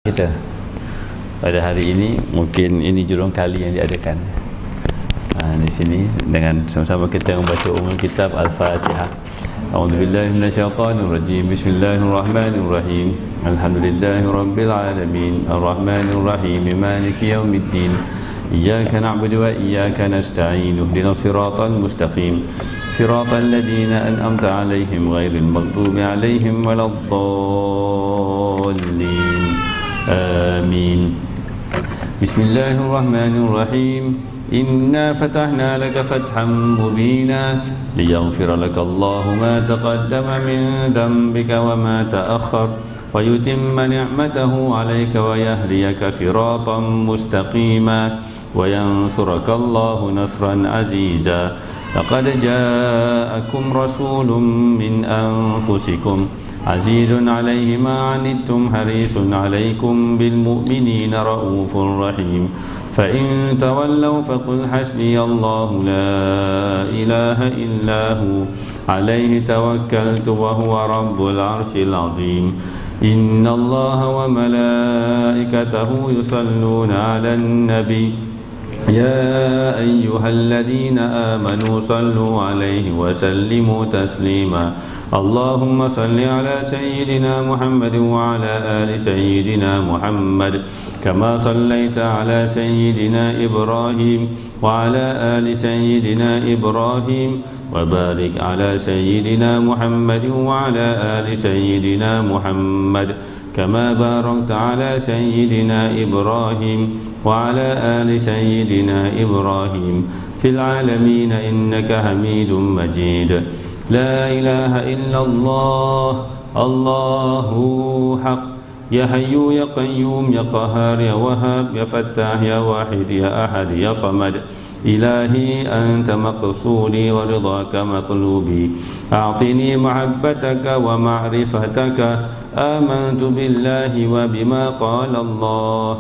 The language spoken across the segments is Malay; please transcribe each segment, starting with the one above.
Kita pada hari ini, mungkin ini jurung kali yang diadakan di sini, dengan sama-sama kita membaca kitab Al-Fatihah. A'udzubillahi minasyaitonirrajim. Bismillahirrahmanirrahim. Alhamdulillahirabbil alamin, arrahmanirrahim, maliki yaumiddin. Iyyaka na'budu wa iyyaka nasta'in. Ihdinas siratal mustaqim. Siratal ladzina an'amta 'alaihim ghairil maghdubi 'alaihim waladdallin. آمين. بسم الله الرحمن الرحيم. إنا فتحنا لك فتحا مبينا ليغفر لك الله ما تقدم من ذنبك وما تأخر ويتم نعمته عليك ويهديك صراطا مستقيما وينصرك الله نصرا عزيزا. لقد جاءكم رسول من أنفسكم عزيز عليه ما عنتم حريص عليكم بالمؤمنين رؤوف رحيم. فإن تولوا فقل حسبي الله لا إله إلا هو عليه توكلت وهو رب العرش العظيم. إن الله وملائكته يصلون على النبي يا أيها الذين آمنوا صلوا عليه وسلموا تسليما. اللهم صل على سيدنا محمد وعلى آل سيدنا محمد كما صليت على سيدنا إبراهيم وعلى آل سيدنا إبراهيم وبارك على سيدنا محمد وعلى آل سيدنا محمد كما باركت على سيدنا إبراهيم وعلى آل سيدنا إبراهيم في العالمين إنك حميد مجيد. لا إله إلا الله، الله حق، يا حي يا قيوم يا قهار يا وهاب يا فتاح يا واحد يا أحد يا صمد. إلهي أنت مقصودي ورضاك مطلوبي، أعطني محبتك ومعرفتك. آمنت بالله وبما قال الله،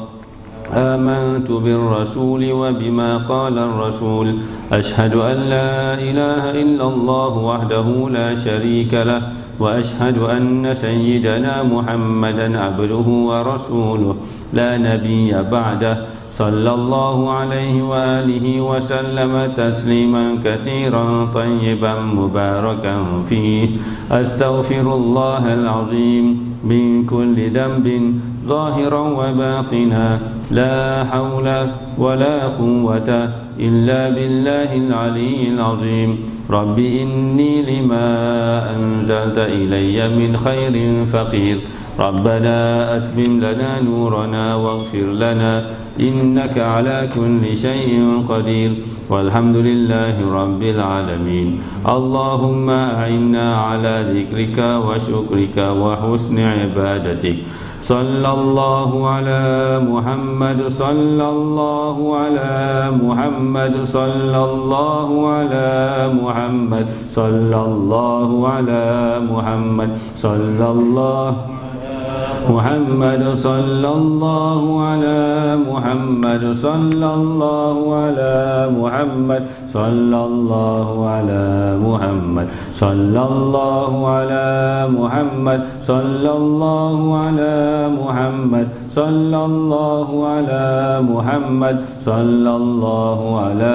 آمنت بالرسول وبما قال الرسول. أشهد أن لا إله إلا الله وحده لا شريك له، وأشهد أن سيدنا محمدا عبده ورسوله لا نبي بعده، صلى الله عليه وآله وسلم تسليما كثيرا طيبا مباركا فيه. أستغفر الله العظيم من كل ذنب ظاهرا وباطنا، لا حول ولا قوة إلا بالله العلي العظيم. رب إني لما أنزلت إلي من خير فقير. ربنا أتمم لنا نورنا واغفر لنا إنك على كل شيء قدير. والحمد لله رب العالمين. اللهم أعنا على ذكرك وشكرك وحسن عبادتك. صلى الله على محمد، صلى الله على محمد، صلى الله على محمد، صلى الله على محمد، صلى الله محمد، صلى الله على محمد، صلى الله على محمد، صلى الله على محمد، صلى الله على محمد، صلى الله على محمد، صلى الله على محمد، صلى الله على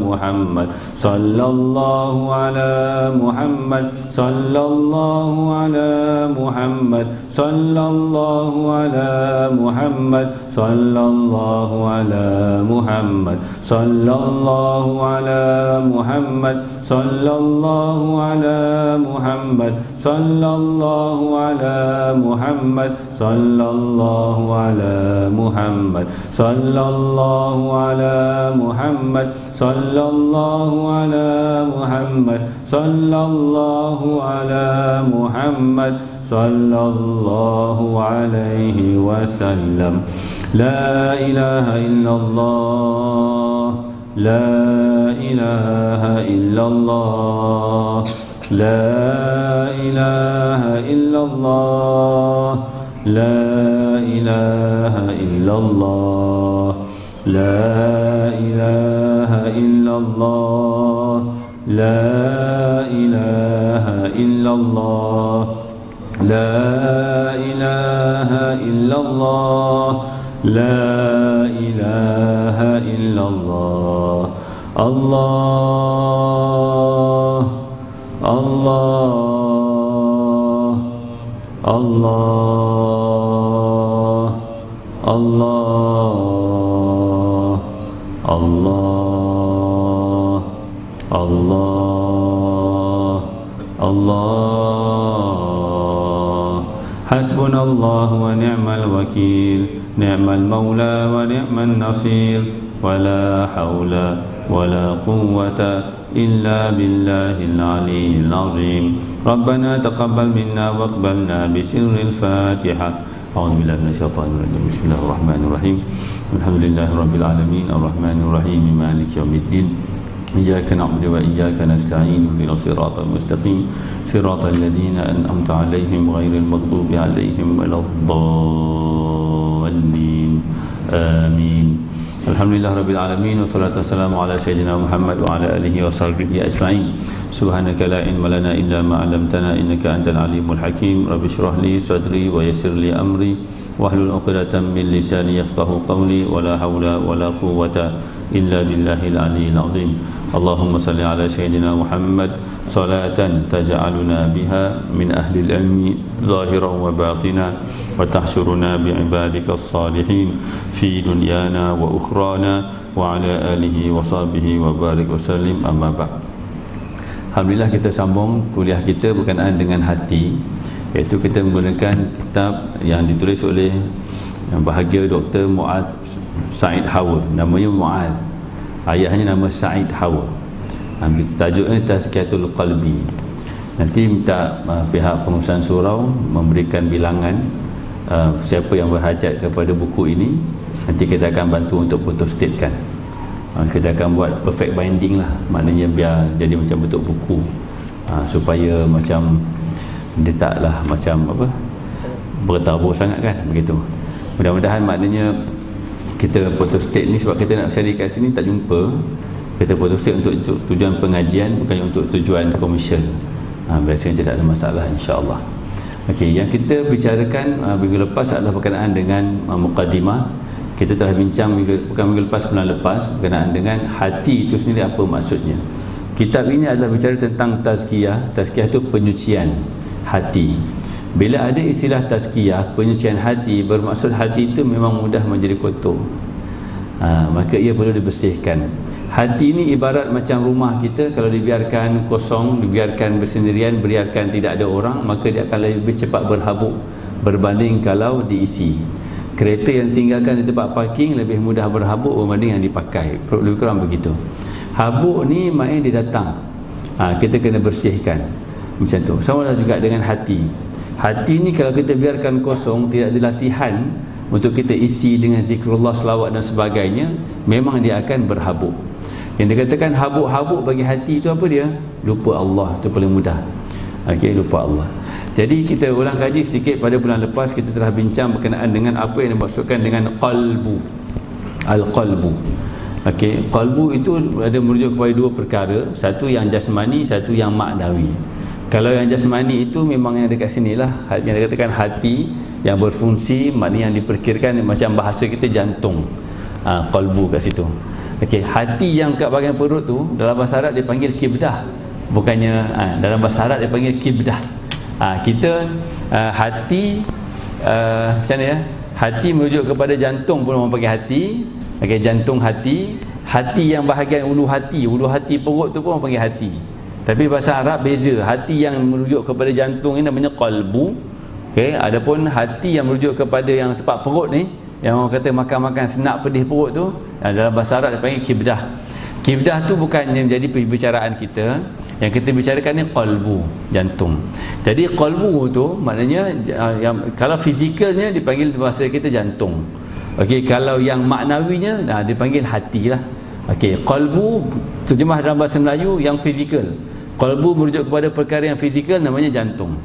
محمد، صلى الله على محمد، صلى الله على محمد، صلى الله على محمد، صلى الله على محمد، صلى الله على محمد، صلى الله على محمد، صلى الله على محمد، صلى الله على محمد، صلى الله على محمد، صلى الله على محمد، صلى الله على محمد، صلى الله عليه وسلم. لا إله إلا الله، لا إله إلا الله، لا إله إلا الله، لا إله إلا الله، لا إله إلا الله، لا إله إلا الله، لا إله إلا الله لا إله إلا الله الله الله الله الله الله الله الله حسبنا الله ونعم الوكيل نعم المولى ونعم النصير ولا حول ولا قوة إلا بالله العلي العظيم ربنا تقبل منا واقبلنا بسر الفاتحة أعوذ بالله من الشيطان الرجيم بسم الله الرحمن الرحيم الحمد لله رب العالمين الرحمن الرحيم مالك يوم الدين إياك نعبد وإياك نستعين اهدنا الصراط المستقيم صراط الذين أنعمت عليهم غير المغضوب عليهم ولا الضالين آمين الحمد لله رب العالمين والصلاة والسلام على سيدنا محمد وعلى آله وصحبه أجمعين سبحانك لا علم لنا إلا ما علمتنا إنك أنت العليم الحكيم رب اشرح لي صدري ويسر لي أمري واحلل عقدة من لساني يفقهوا قولي ولا حول ولا قوة إلا بالله العلي العظيم اللهم صل على سيدنا محمد صلاة تجعلنا بها من أهل العلم ظاهرا وباطنا وتحشرنا بعبادك الصالحين في دنيانا وأخرانا وعلى آله وصحبه وبارك وسلم أما بعد. Alhamdulillah, kita sambung kuliah kita berkenaan dengan hati, iaitu kita menggunakan kitab yang ditulis oleh yang bahagia Dr. Muaz Said Hawa, namanya Muaz, ayahnya nama Said Hawa. Tajuknya Tazkiyatul Qalbi. Nanti minta pihak pengurusan surau memberikan bilangan siapa yang berhajat kepada buku ini. Nanti kita akan bantu untuk photostatekan. Kita akan buat perfect binding lah, maknanya biar jadi macam bentuk buku, supaya macam dia taklah macam apa, bertabur sangat kan, begitu. Mudah-mudahan maknanya kita photostate ni sebab kita nak cari kat sini tak jumpa. Kita photostate untuk tujuan pengajian, bukan untuk tujuan komersial. Biasanya tidak ada masalah, insya-Allah. Okey, yang kita bicarakan minggu lepas adalah berkenaan dengan muqaddimah. Kita telah bincang bukan minggu lepas, bulan lepas, berkenaan dengan hati itu sendiri, apa maksudnya. Kitab ini adalah bicara tentang tazkiyah. Tazkiyah itu penyucian hati. Bila ada istilah tazkiyah, penyucian hati, bermaksud hati itu memang mudah menjadi kotor. Maka ia perlu dibersihkan. Hati ini ibarat macam rumah kita, kalau dibiarkan kosong, dibiarkan bersendirian, biarkan tidak ada orang, maka dia akan lebih cepat berhabuk berbanding kalau diisi. Kereta yang tinggalkan di tempat parking lebih mudah berhabuk berbanding yang dipakai. Lebih kurang begitu. Habuk ni maknanya dia datang. Kita kena bersihkan. Macam tu. Sama juga dengan hati. Hati ni kalau kita biarkan kosong, tidak ada latihan untuk kita isi dengan zikrullah, selawat dan sebagainya, memang dia akan berhabuk. Yang dikatakan habuk-habuk bagi hati itu apa dia? Lupa Allah, itu paling mudah. Okey, lupa Allah. Jadi kita ulang kaji sedikit. Pada bulan lepas kita telah bincang berkenaan dengan apa yang dimaksudkan dengan qalbu. Al-qalbu. Okey, qalbu itu ada merujuk kepada dua perkara, satu yang jasmani, satu yang maknawi. Kalau yang jasmani itu memang yang dekat sinilah, yang dikatakan hati yang berfungsi, maknanya yang diperkirakan macam bahasa kita jantung. Qalbu kat situ. Okey, hati yang kat bahagian perut tu dalam bahasa Arab dipanggil kibdah. Bukannya dalam bahasa Arab dipanggil kibdah. Kita hati macam mana ya? Hati merujuk kepada jantung pun orang panggil hati. Okey, jantung hati. Hati yang bahagian ulu hati perut tu pun orang panggil hati. Tapi bahasa Arab beza. Hati yang merujuk kepada jantung ni namanya qalbu. Okey, adapun hati yang merujuk kepada yang tempat perut ni, yang orang kata makan-makan senak pedih perut tu, dalam bahasa Arab dia panggil kibdah. Kibdah tu bukannya menjadi perbicaraan kita. Yang kita bicarakan ni qalbu, jantung. Jadi qalbu tu maknanya yang kalau fizikalnya dipanggil bahasa kita jantung. Okey, kalau yang maknawinya dipanggil hati lah. Okey, qalbu terjemah dalam bahasa Melayu yang fizikal. Qalbu merujuk kepada perkara yang fizikal namanya jantung.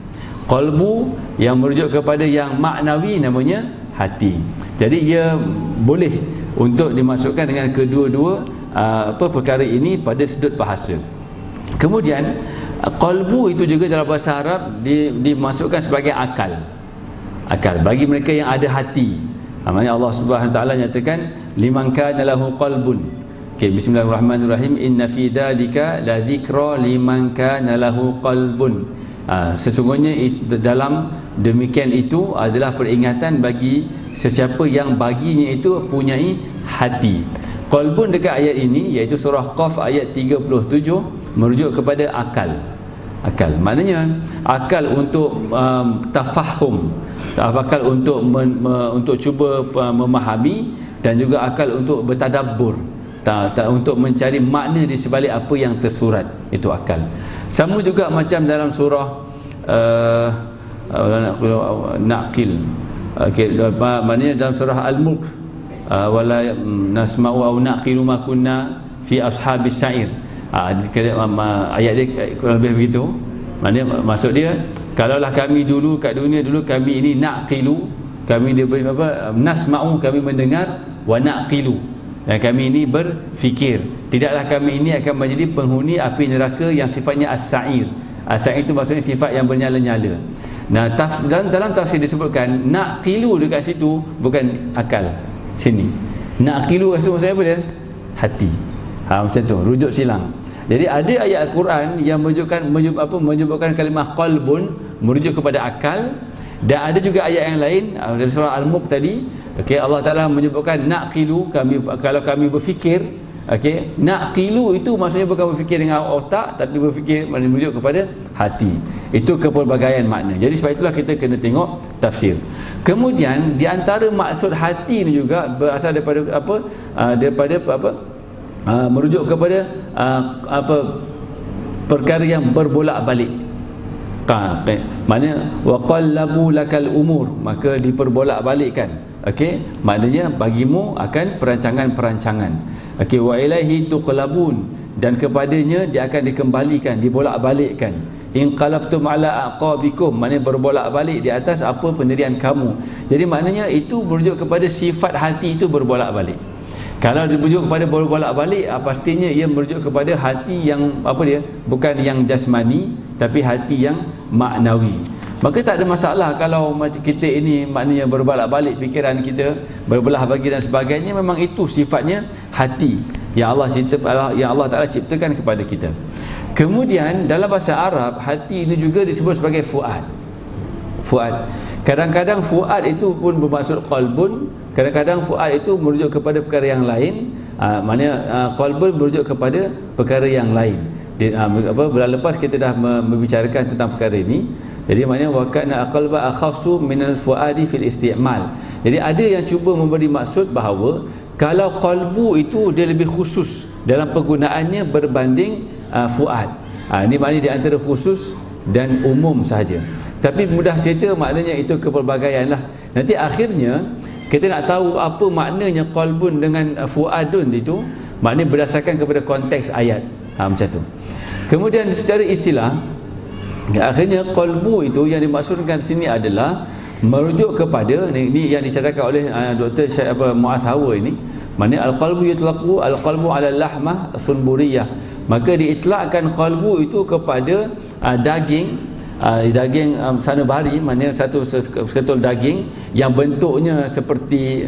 Qalbu yang merujuk kepada yang maknawi namanya hati. Jadi ia boleh untuk dimasukkan dengan kedua-dua perkara ini pada sudut bahasa. Kemudian Qalbu itu juga dalam bahasa Arab dimasukkan sebagai akal. Akal bagi mereka yang ada hati. Maknanya Allah Subhanahu Wa Taala nyatakan liman kana lahu qalbun. Okay, bismillahirrahmanirrahim. Inna fi dzalika la dzikra liman kana lahu qalbun. Sesungguhnya dalam demikian itu adalah peringatan bagi sesiapa yang baginya itu punyai hati. Qalbun dekat ayat ini iaitu surah Qaf ayat 37 merujuk kepada akal. Akal maknanya akal untuk tafahum, akal untuk cuba memahami, dan juga akal untuk bertadabbur, untuk mencari makna di sebalik apa yang tersurat. Itu akal. Sama juga macam dalam surah Naqil. Maknanya dalam surah Al-Mulk, wala nasma'u aw naqilu ma kunna fi ashabis sa'ir. Ayat dia kurang lebih begitu. Maknanya maksud dia, kalaulah kami dulu kat dunia dulu kami ini naqilu, kami dia apa, nasma'u kami mendengar, wa naqilu dan kami ini berfikir, tidaklah kami ini akan menjadi penghuni api neraka yang sifatnya as-sa'ir. As-sa'ir itu maksudnya sifat yang bernyala-nyala. Nah, dalam tafsir disebutkan naqilu dekat situ bukan akal. Sini naqilu kat situ maksudnya apa dia? Hati. Macam tu, rujuk silang. Jadi ada ayat Al-Quran yang menyebutkan kalimah qalbun merujuk kepada akal, dan ada juga ayat yang lain dari surah Al-Mulk tadi. Okey, Allah Taala menyebutkan naqilu, kalau kami berfikir. Okey, naqilu itu maksudnya bukan berfikir dengan otak, tapi berfikir merujuk kepada hati. Itu kepelbagaian makna. Jadi sebab itulah kita kena tengok tafsir. Kemudian di antara maksud hati ni juga berasal daripada merujuk kepada perkara yang berbolak-balik. Maknanya waqallabu lakal umur, maka diperbolak-balikkan. Okey, maknanya bagimu akan perancangan-perancangan. Okey, wa ilaihi tuqlabun, dan kepadanya dia akan dikembalikan, dibolak-balikkan. Inqalabtum ala aqabikum, maknanya berbolak-balik di atas apa pendirian kamu. Jadi maknanya itu merujuk kepada sifat hati itu berbolak-balik. Kalau merujuk kepada bolak-balik, pastinya ia merujuk kepada hati yang bukan yang jasmani, tapi hati yang maknawi. Maka tak ada masalah kalau kita ini maknanya berbolak-balik fikiran kita, berbelah bagi dan sebagainya. Memang itu sifatnya hati yang Allah Taala ciptakan kepada kita. Kemudian dalam bahasa Arab, hati ini juga disebut sebagai fuad. Fuad. Kadang-kadang fuad itu pun bermaksud qalbun, kadang-kadang fuad itu merujuk kepada perkara yang lain. Maknanya qalbun merujuk kepada perkara yang lain. Bulan lepas kita dah membicarakan tentang perkara ini. Jadi maknanya waqana aqalba akhassu minal fuadi fil isti'mal. Jadi ada yang cuba memberi maksud bahawa kalau qalbu itu dia lebih khusus dalam penggunaannya berbanding fuad. Ini maknanya di antara khusus dan umum sahaja. Tapi mudah cerita maknanya itu kepelbagaian lah. Nanti akhirnya kita nak tahu apa maknanya qalbun dengan fuadun itu, maknanya berdasarkan kepada konteks ayat. Macam tu. Kemudian secara istilah, akhirnya qalbu itu yang dimaksudkan di sini adalah merujuk kepada ini yang dicatatkan oleh Dr. Syekh Muaz Hawa ini. Maknanya al-qalbu yutlaqu al-qalbu ala lahmah sunburiyah. Maka diitlakkan qalbu itu kepada daging sanabari, maknanya satu seketul daging yang bentuknya seperti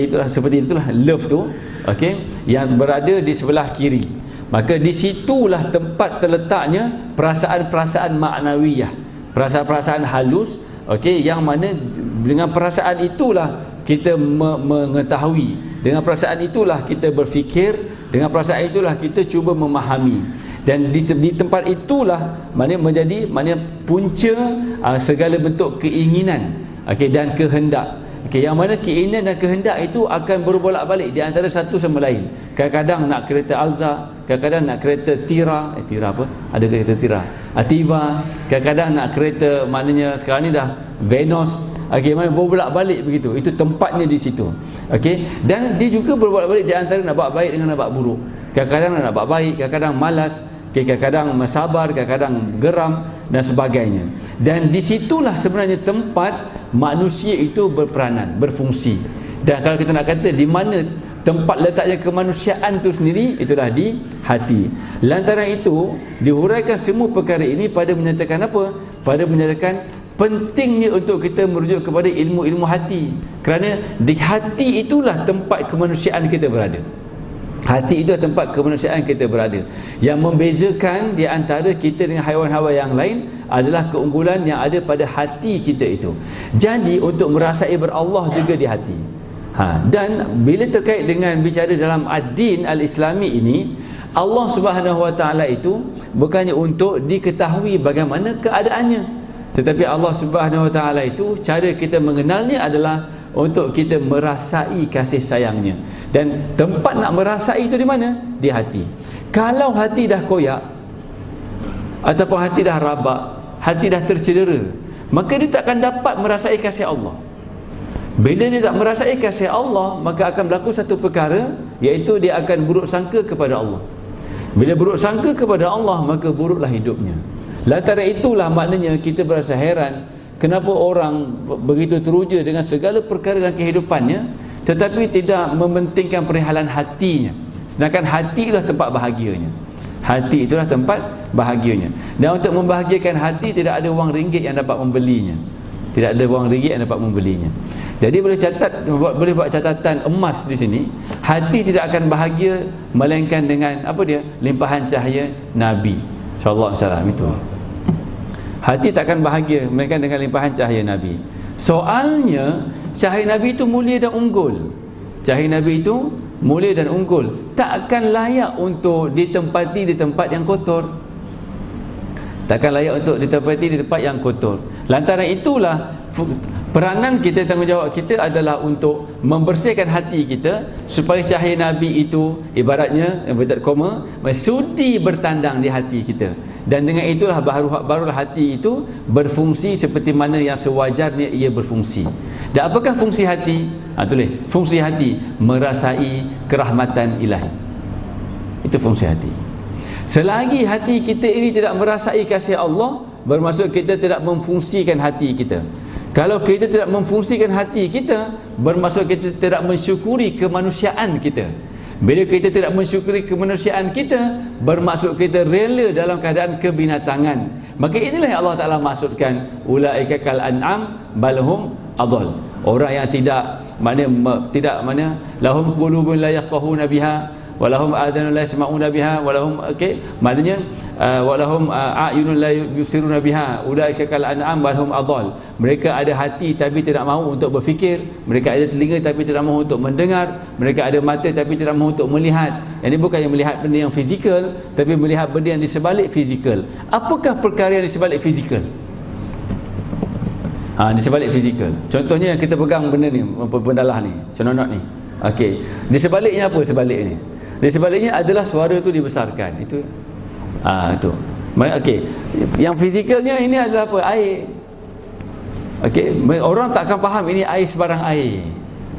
itulah love tu, okey, yang berada di sebelah kiri. Maka di situlah tempat terletaknya perasaan-perasaan maknawiyah, perasaan-perasaan halus, okey, yang mana dengan perasaan itulah kita mengetahui, dengan perasaan itulah kita berfikir, dengan perasaan itulah kita cuba memahami, dan di tempat itulah maknanya punca segala bentuk keinginan, okey, dan kehendak. Okey, yang mana keinginan dan kehendak itu akan berbolak-balik di antara satu sama lain. Kadang-kadang nak kereta Alza, kadang-kadang nak kereta Tira, Tira apa? Ada kereta Tira, Ativa, kadang-kadang nak kereta, maknanya sekarang ni dah Venus. Okey, mana berbolak-balik begitu. Itu tempatnya di situ. Okey, dan dia juga berbolak-balik di antara nak buat baik dengan nak buat buruk. Kadang-kadang nak buat baik, kadang-kadang malas, kadang-kadang sabar, kadang-kadang geram dan sebagainya. Dan disitulah sebenarnya tempat manusia itu berperanan, berfungsi. Dan kalau kita nak kata di mana tempat letaknya kemanusiaan tu sendiri, itulah di hati. Lantaran itu dihuraikan semua perkara ini pada menyatakan apa? Pada menyatakan pentingnya untuk kita merujuk kepada ilmu-ilmu hati. Kerana di hati itulah tempat kemanusiaan kita berada. Hati itu tempat kemanusiaan kita berada. Yang membezakan di antara kita dengan haiwan-haiwan yang lain adalah keunggulan yang ada pada hati kita itu. Jadi untuk merasai berallah juga di hati. Dan bila terkait dengan bicara dalam ad-din al-Islami ini, Allah Subhanahu Wa Taala itu bukannya untuk diketahui bagaimana keadaannya, tetapi Allah Subhanahu Wa Taala itu cara kita mengenalnya adalah untuk kita merasai kasih sayangnya. Dan tempat nak merasai itu di mana? Di hati. Kalau hati dah koyak ataupun hati dah rabak, hati dah tercedera, maka dia tak akan dapat merasai kasih Allah. Bila dia tak merasai kasih Allah, maka akan berlaku satu perkara, iaitu dia akan buruk sangka kepada Allah. Bila buruk sangka kepada Allah, maka buruklah hidupnya. Lantaran itulah maknanya kita berasa heran kenapa orang begitu teruja dengan segala perkara dalam kehidupannya, tetapi tidak mementingkan perihalan hatinya. Sedangkan hati itulah tempat bahagianya. Hati itulah tempat bahagianya. Dan untuk membahagiakan hati, tidak ada wang ringgit yang dapat membelinya. Tidak ada wang ringgit yang dapat membelinya. Jadi boleh buat catatan emas di sini. Hati tidak akan bahagia melainkan dengan apa dia? Limpahan cahaya Nabi sallallahu alaihi wasallam itu. Hati takkan bahagia melainkan dengan limpahan cahaya Nabi. Soalnya cahaya Nabi itu mulia dan unggul. Cahaya Nabi itu mulia dan unggul, tak akan layak untuk ditempati di tempat yang kotor. Takkan layak untuk ditempati di tempat yang kotor. Lantaran itulah peranan kita, tanggungjawab kita adalah untuk membersihkan hati kita supaya cahaya Nabi itu ibaratnya inverted comma sudi bertandang di hati kita. Dan dengan itulah barulah hati itu berfungsi seperti mana yang sewajarnya ia berfungsi. Dan apakah fungsi hati? Tulis, fungsi hati merasai kerahmatan ilahi. Itu fungsi hati. Selagi hati kita ini tidak merasai kasih Allah, bermaksud kita tidak memfungsikan hati kita. Kalau kita tidak memfungsikan hati kita, bermaksud kita tidak mensyukuri kemanusiaan kita. Bila kita tidak mensyukuri kemanusiaan kita, bermaksud kita rela dalam keadaan kebinatangan. Maka inilah yang Allah Ta'ala maksudkan, ulaika kal an'am balhum adall. Orang yang tidak lahum qulubun la yafqahuna biha walahum adhanun la yasma'una biha walahum maknanya walahum a'yunun la yubsiruna biha ulaika kal an'am balhum adall. Mereka ada hati tapi tidak mahu untuk berfikir, mereka ada telinga tapi tidak mahu untuk mendengar, mereka ada mata tapi tidak mahu untuk melihat. Ini bukan yang melihat benda yang fizikal, tapi melihat benda yang di sebalik fizikal. Apakah perkara yang di sebalik fizikal? Di sebalik fizikal. Contohnya yang kita pegang benda ni, pendalah ni, cenonot ni. Okey. Di sebaliknya apa sebaliknya? Di sebaliknya adalah suara tu dibesarkan. Itu itu. Okey. Yang fizikalnya ini adalah apa? Air. Okey, orang tak akan faham ini air sebarang air.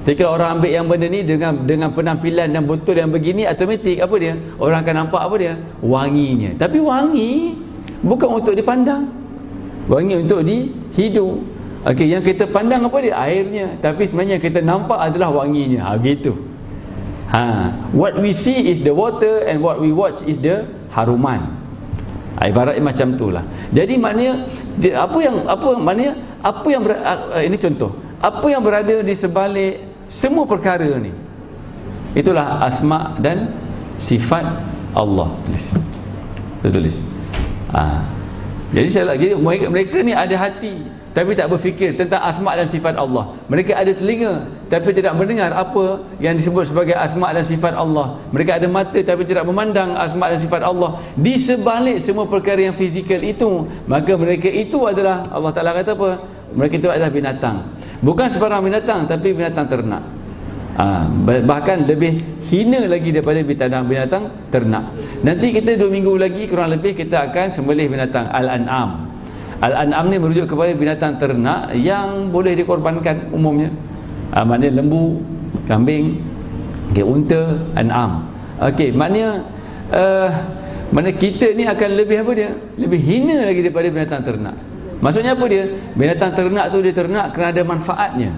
Tapi kalau orang ambil yang benda ni dengan penampilan dan botol yang begini, automatik apa dia? Orang akan nampak apa dia? Wanginya. Tapi wangi bukan untuk dipandang. Wangi untuk dihidup. Okey, yang kita pandang apa dia? Airnya. Tapi sebenarnya yang kita nampak adalah wanginya. Gitu. What we see is the water and what we watch is the haruman. Ibaratnya macam itulah. Jadi maknanya ini contoh. Apa yang berada di sebalik semua perkara ni? Itulah asma dan sifat Allah. Tulis. Jadi mereka ni ada hati tapi tak berfikir tentang asma dan sifat Allah. Mereka ada telinga tapi tidak mendengar apa yang disebut sebagai asma dan sifat Allah. Mereka ada mata tapi tidak memandang asma dan sifat Allah. Di sebalik semua perkara yang fizikal itu, maka mereka itu adalah, Allah Ta'ala kata apa? Mereka itu adalah binatang. Bukan sebarang binatang, tapi binatang ternak. Bahkan lebih hina lagi daripada binatang ternak. Nanti kita 2 minggu lagi kurang lebih kita akan sembelih binatang Al-An'am. Al-An'am ni merujuk kepada binatang ternak yang boleh dikorbankan umumnya. Maknanya lembu, kambing, unta, an'am. Okey, maknanya mana kita ni akan lebih apa dia? Lebih hina lagi daripada binatang ternak. Maksudnya apa dia? Binatang ternak tu dia ternak kerana ada manfaatnya.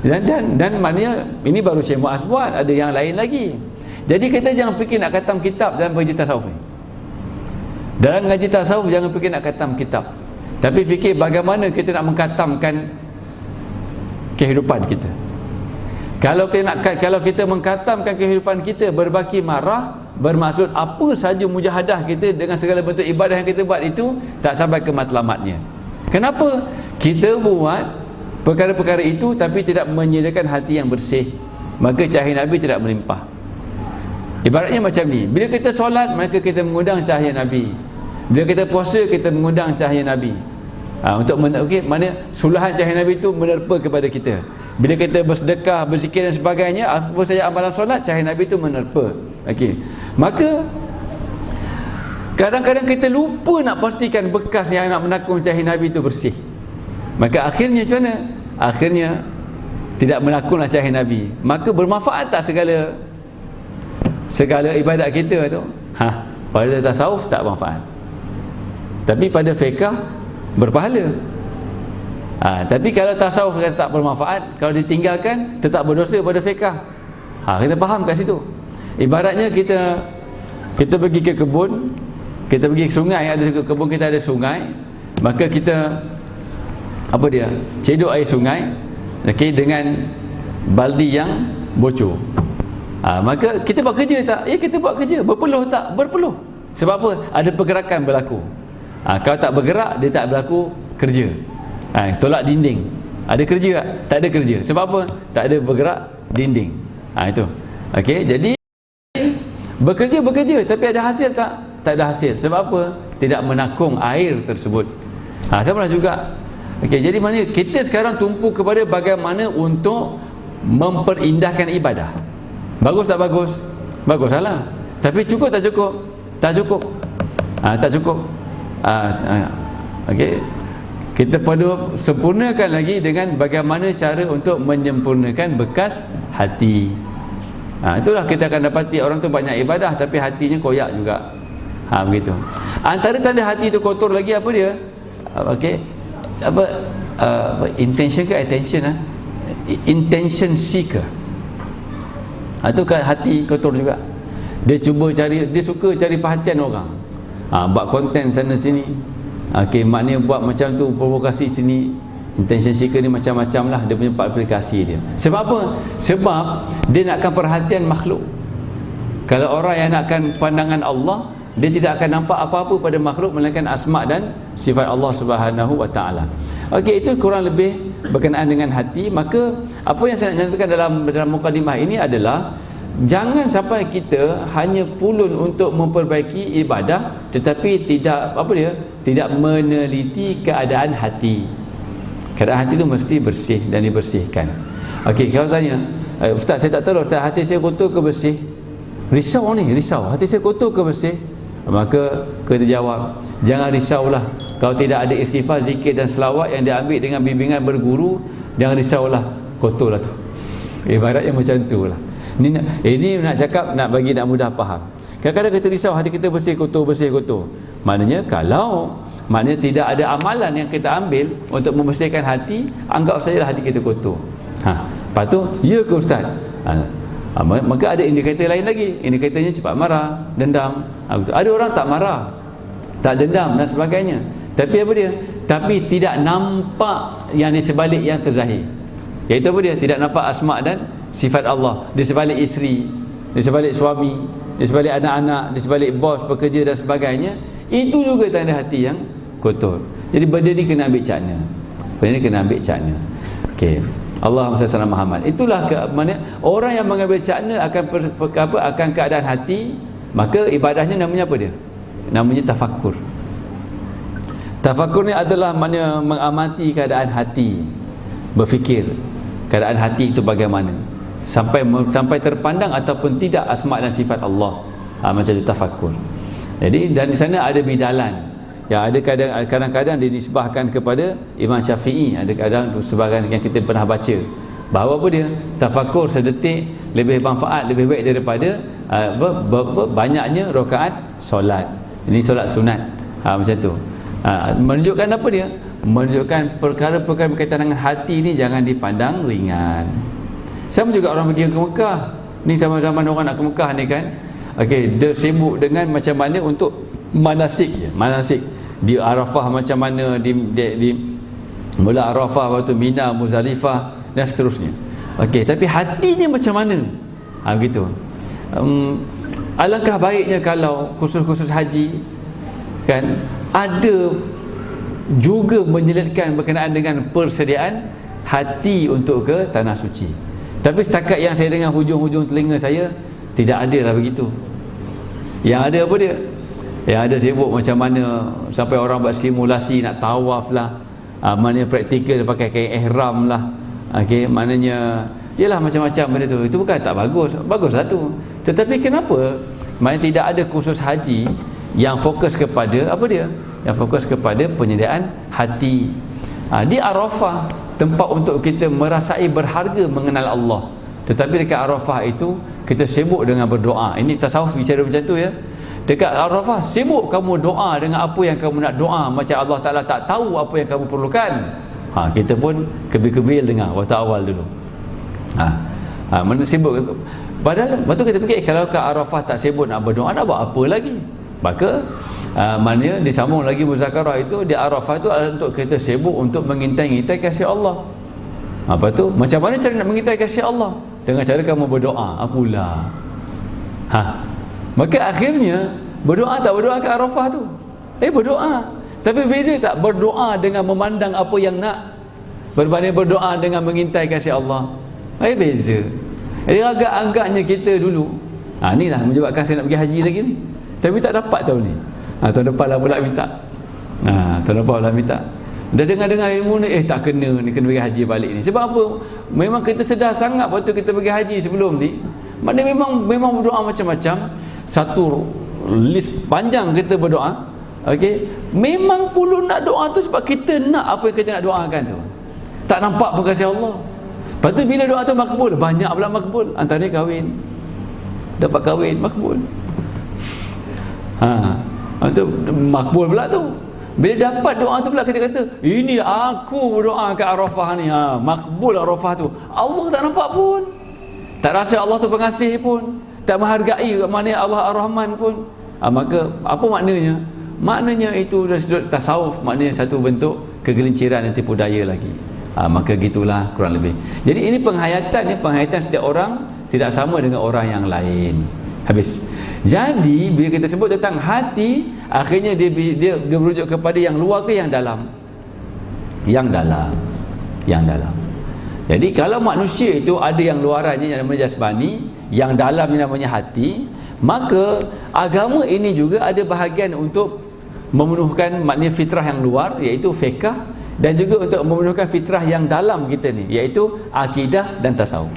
Dan maknanya ini baru Syekh Muaz buat, ada yang lain lagi. Jadi kita jangan fikir nak khatam kitab dalam ngaji tasawuf ni. Dalam ngaji tasawuf jangan fikir nak khatam kitab, tapi fikir bagaimana kita nak mengkhatamkan kehidupan kita. Kalau kita mengkhatamkan kehidupan kita berbaki marah, bermaksud apa saja mujahadah kita dengan segala bentuk ibadah yang kita buat itu tak sampai ke matlamatnya. Kenapa? Kita buat perkara-perkara itu tapi tidak menyediakan hati yang bersih, maka cahaya Nabi tidak melimpah. Ibaratnya macam ni, bila kita solat maka kita mengundang cahaya Nabi, bila kita puasa kita mengundang cahaya Nabi. Mana suluhan cahaya Nabi itu menerpa kepada kita. Bila kita bersedekah, berzikir dan sebagainya, apa saja amalan solat, cahaya Nabi itu menerpa. Maka kadang-kadang kita lupa nak pastikan bekas yang nak menakung cahaya Nabi itu bersih. Maka akhirnya macam mana? Akhirnya tidak menakunglah cahaya Nabi. Maka bermanfaat tak segala ibadat kita tu? Pada tasawuf tak manfaat, tapi pada fiqh berpahala. Tapi kalau tasawuf tak bermanfaat, kalau ditinggalkan tetap berdosa pada fiqh. Kita faham kat situ. Ibaratnya kita pergi ke kebun, kita pergi ke sungai, ada kebun kita ada sungai, maka kita cedok air sungai dengan baldi yang bocor. Maka kita buat kerja tak? Ya, kita buat kerja. Berpeluh tak? Berpeluh. Sebab apa? Ada pergerakan berlaku. Kalau tak bergerak, dia tak berlaku kerja. Tolak dinding, ada kerja tak? Tak ada kerja. Sebab apa? Tak ada bergerak dinding. Itu. Jadi bekerja tapi ada hasil tak? Tak ada hasil. Sebab apa? Tidak menakung air tersebut. Sama lah juga. Jadi maknanya kita sekarang tumpu kepada bagaimana untuk memperindahkan ibadah. Bagus tak bagus? Bagus salah. Tapi cukup tak cukup? Tak cukup. Tak cukup. Kita perlu sempurnakan lagi dengan bagaimana cara untuk menyempurnakan bekas hati. Itulah kita akan dapati orang tu banyak ibadah tapi hatinya koyak juga. Begitu. Antara tanda hati itu kotor lagi apa dia? Intention ke attention? Intention seeker. Itu kan hati kotor juga. Dia suka cari perhatian orang. Buat konten sana sini. Maknanya buat macam tu, provokasi sini. Intention seeker ni macam-macam lah. Dia punya aplikasi dia. Sebab apa? Sebab dia nakkan perhatian makhluk. Kalau orang yang nakkan pandangan Allah, dia tidak akan nampak apa-apa pada makhluk melainkan asma' dan sifat Allah Subhanahu wa ta'ala. Itu kurang lebih berkenaan dengan hati. Maka apa yang saya nak nyatakan dalam mukadimah ini adalah jangan sampai kita hanya pulun untuk memperbaiki ibadah tetapi tidak meneliti keadaan hati. Keadaan hati itu mesti bersih dan dibersihkan. Kalau tanya, Ustaz saya tak tahu Ustaz, hati saya kotor ke bersih? Risau. Hati saya kotor ke bersih? Maka kita jawab, jangan risaulah kalau tidak ada istighfar, zikir dan selawat yang diambil dengan bimbingan berguru. Jangan risaulah, kotorlah tu. Ibaratnya macam tu lah. Ini nak cakap, nak mudah faham. Kadang-kadang kita risau hati kita bersih kotor. Maknanya tidak ada amalan yang kita ambil untuk membersihkan hati, anggap sajalah hati kita kotor. Lepas tu, ya ke Ustaz? Maka ada indikator lain lagi. Indikatornya cepat marah, dendam. Ada orang tak marah, tak dendam dan sebagainya, tapi apa dia? Tapi tidak nampak yang di sebalik yang terzahir. Iaitu apa dia? Tidak nampak asma' dan sifat Allah di sebalik isteri, di sebalik suami, di sebalik anak-anak, di sebalik bos, pekerja dan sebagainya. Itu juga tanda hati yang kotor. Jadi benda ni kena ambil cakna. Allahumma salli ala Muhammad. Itulah mana orang yang mengambil cakna akan keadaan hati, maka ibadahnya namanya apa dia? Namanya tafakkur. Tafakkur ni adalah mana mengamati keadaan hati, berfikir keadaan hati itu bagaimana, sampai terpandang ataupun tidak asma' dan sifat Allah. Macam itu tafakkur. Jadi dan di sana ada bidalan. Ya, ada kadang-kadang dinisbahkan kepada Imam Syafi'i, ada kadang sebahagian yang kita pernah baca bahawa apa dia? Tafakkur sedetik lebih manfaat, lebih baik daripada banyaknya rakaat solat. Ini solat sunat. Macam tu. Menunjukkan apa dia? menunjukkan perkara-perkara berkaitan dengan hati ni jangan dipandang ringan. Sama juga orang pergi ke Mekah ni, zaman-zaman orang nak ke Mekah ni kan, okey, dia sibuk dengan macam mana untuk manasik je, manasik di Arafah macam mana, di mula Arafah, waktu Mina, Muzdalifah dan seterusnya. Okey, tapi hatinya macam mana? Begitu. Alangkah baiknya kalau khusus-khusus haji kan ada juga menyelitkan berkenaan dengan persediaan hati untuk ke tanah suci. Tapi setakat yang saya dengar hujung-hujung telinga saya, tidak ada lah begitu. Yang ada apa dia? Yang ada sibuk macam mana sampai orang buat simulasi nak tawaf lah, maknanya praktikal pakai kain ihram lah, okey, maknanya yalah macam-macam benda tu. Itu bukan tak bagus, baguslah tu. Tetapi kenapa maknanya tidak ada khusus haji yang fokus kepada apa dia? Yang fokus kepada penyediaan hati. Di Arafah tempat untuk kita merasai berharga mengenal Allah. Tetapi dekat Arafah itu kita sibuk dengan berdoa. Ini tasawuf bicara macam tu ya. Dekat Arafah sibuk kamu doa dengan apa yang kamu nak doa, macam Allah Ta'ala tak tahu apa yang kamu perlukan. Kita pun kebil-kebil dengar waktu awal dulu. Mana sibuk. Padahal waktu kita fikir kalau ke Arafah tak sibuk nak berdoa, nak buat apa lagi? Maka maknanya disambung lagi muzakarah itu di Arafah itu adalah untuk kita sibuk untuk mengintai-ngintai kasih Allah. Apa tu? Macam mana cara nak mengintai kasih Allah? Dengan cara kamu berdoa. Apalah. Maka akhirnya berdoa tak berdoa ke Arafah tu? Berdoa. Tapi beza tak berdoa dengan memandang apa yang nak berbanding berdoa dengan mengintai kasih Allah? Beza. Jadi agak-agaknya kita dulu inilah menyebabkan saya nak pergi haji lagi ni, tapi tak dapat tahun ni. Tahun depan lah pula minta. Tahun depan lah minta. Dah dengar-dengar ilmu ni, tak kena ni, kena pergi haji balik ni. Sebab apa? Memang kita sedar sangat waktu kita pergi haji sebelum ni, maknanya memang berdoa macam-macam. Satu list panjang kita berdoa. Okey, memang perlu nak doa tu sebab kita nak apa yang kita nak doakan tu. Tak nampak pun kasih Allah. Lepas tu bila doa tu makbul, banyak pula makbul. Antaranya kahwin, dapat kahwin, makbul. Itu makbul pula tu. Bila dapat doa tu pula kita kata, ini aku berdoa ke Arafah ni, makbul Arafah tu. Allah tak nampak pun, tak rasa Allah tu pengasih pun, tak menghargai maknanya Allah Ar-Rahman pun. Maka apa maknanya? Maknanya itu dari sudut tasawuf, maknanya satu bentuk kegelinciran dan tipu daya lagi. Maka gitulah kurang lebih. Jadi ini penghayatan setiap orang tidak sama dengan orang yang lain. Habis. Jadi bila kita sebut tentang hati, akhirnya dia merujuk kepada yang luar ke yang dalam? Yang dalam. Jadi kalau manusia itu ada yang luarannya yang namanya jasmani, yang dalamnya namanya hati, maka agama ini juga ada bahagian untuk memenuhkan maknanya fitrah yang luar, iaitu fiqh, dan juga untuk memenuhkan fitrah yang dalam kita ni, iaitu akidah dan tasawuf.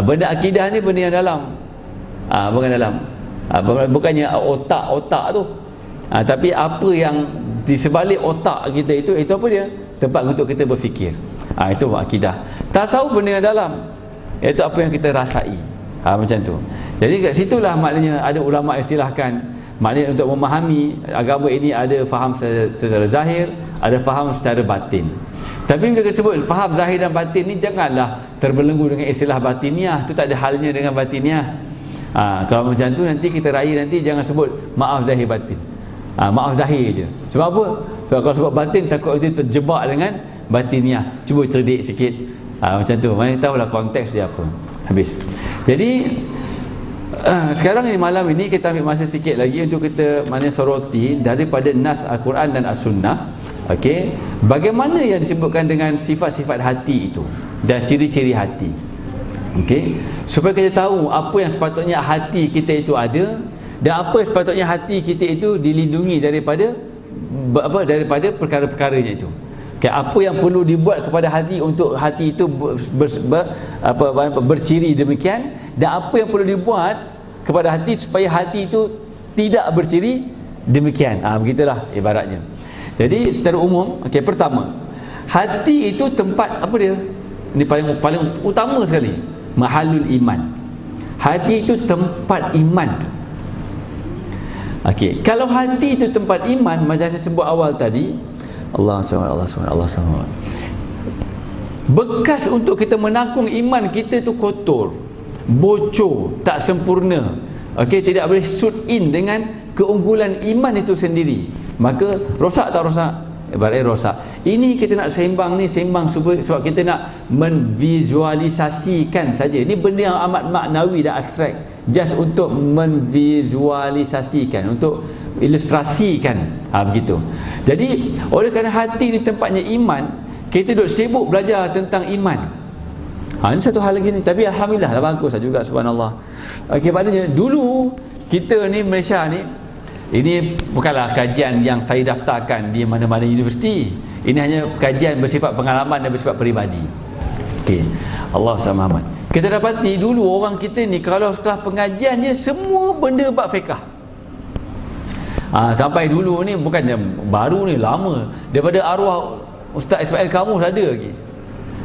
Benda akidah ni benda yang dalam, bukan dalam, bukannya otak tu, tapi apa yang di sebalik otak kita itu apa dia? Tempat untuk kita berfikir. Itu akidah. Tasawuf benda yang dalam, iaitu apa yang kita rasai. Macam tu. Jadi kat situlah maknanya ada ulama istilahkan, maknanya untuk memahami agama ini ada faham secara zahir, ada faham secara batin. Tapi bila kita sebut faham zahir dan batin ni, janganlah terbelenggu dengan istilah batiniah. Itu tak ada halnya dengan batiniah. Kalau macam tu nanti kita raya nanti jangan sebut maaf zahir batin. Maaf zahir je. Sebab apa? Kalau sebut batin takut itu terjebak dengan batiniah. Cuba cerdik sikit. Macam tu. Mana tahulah konteks dia apa. Habis. Jadi sekarang ni malam ini kita ambil masa sikit lagi untuk kita soroti daripada nas Al-Quran dan As-Sunnah. Okey, bagaimana yang disebutkan dengan sifat-sifat hati itu dan ciri-ciri hati. Okey, supaya kita tahu apa yang sepatutnya hati kita itu ada dan apa yang sepatutnya hati kita itu dilindungi daripada perkara-perkaranya itu. Okay, apa yang perlu dibuat kepada hati untuk hati itu berciri demikian, dan apa yang perlu dibuat kepada hati supaya hati itu tidak berciri demikian. Begitulah ibaratnya. Jadi secara umum, okey, pertama, hati itu tempat apa dia? Ini paling utama sekali, mahalul iman. Hati itu tempat iman. Okey, kalau hati itu tempat iman, macam saya sebut awal tadi, Allah SWT, Allah SWT, Allah SWT. Bekas untuk kita menanggung iman kita tu kotor, bocor, tak sempurna. Okey, tidak boleh suit in dengan keunggulan iman itu sendiri. Maka rosak tak rosak? Ibaratnya rosak. Ini kita nak sembang ni, sembang sebab kita nak menvisualisasikan saja. Ini benda yang amat maknawi dan abstrak, just untuk menvisualisasikan, untuk ilustrasikan. Begitu. Jadi oleh kerana hati ni tempatnya iman, kita duduk sibuk belajar tentang iman. Ini satu hal lagi ni. Tapi alhamdulillah lah, bagus lah juga, subhanallah. Okey, maknanya dulu kita ni Malaysia ni, ini bukanlah kajian yang saya daftarkan di mana-mana universiti. Ini hanya kajian bersifat pengalaman dan bersifat peribadi. Okey, Allah SWT. Kita dapati dulu orang kita ni kalau setelah pengajian je semua benda bab fiqh. Sampai dulu ni, bukannya baru ni, lama daripada arwah Ustaz Ismail Kamus ada lagi.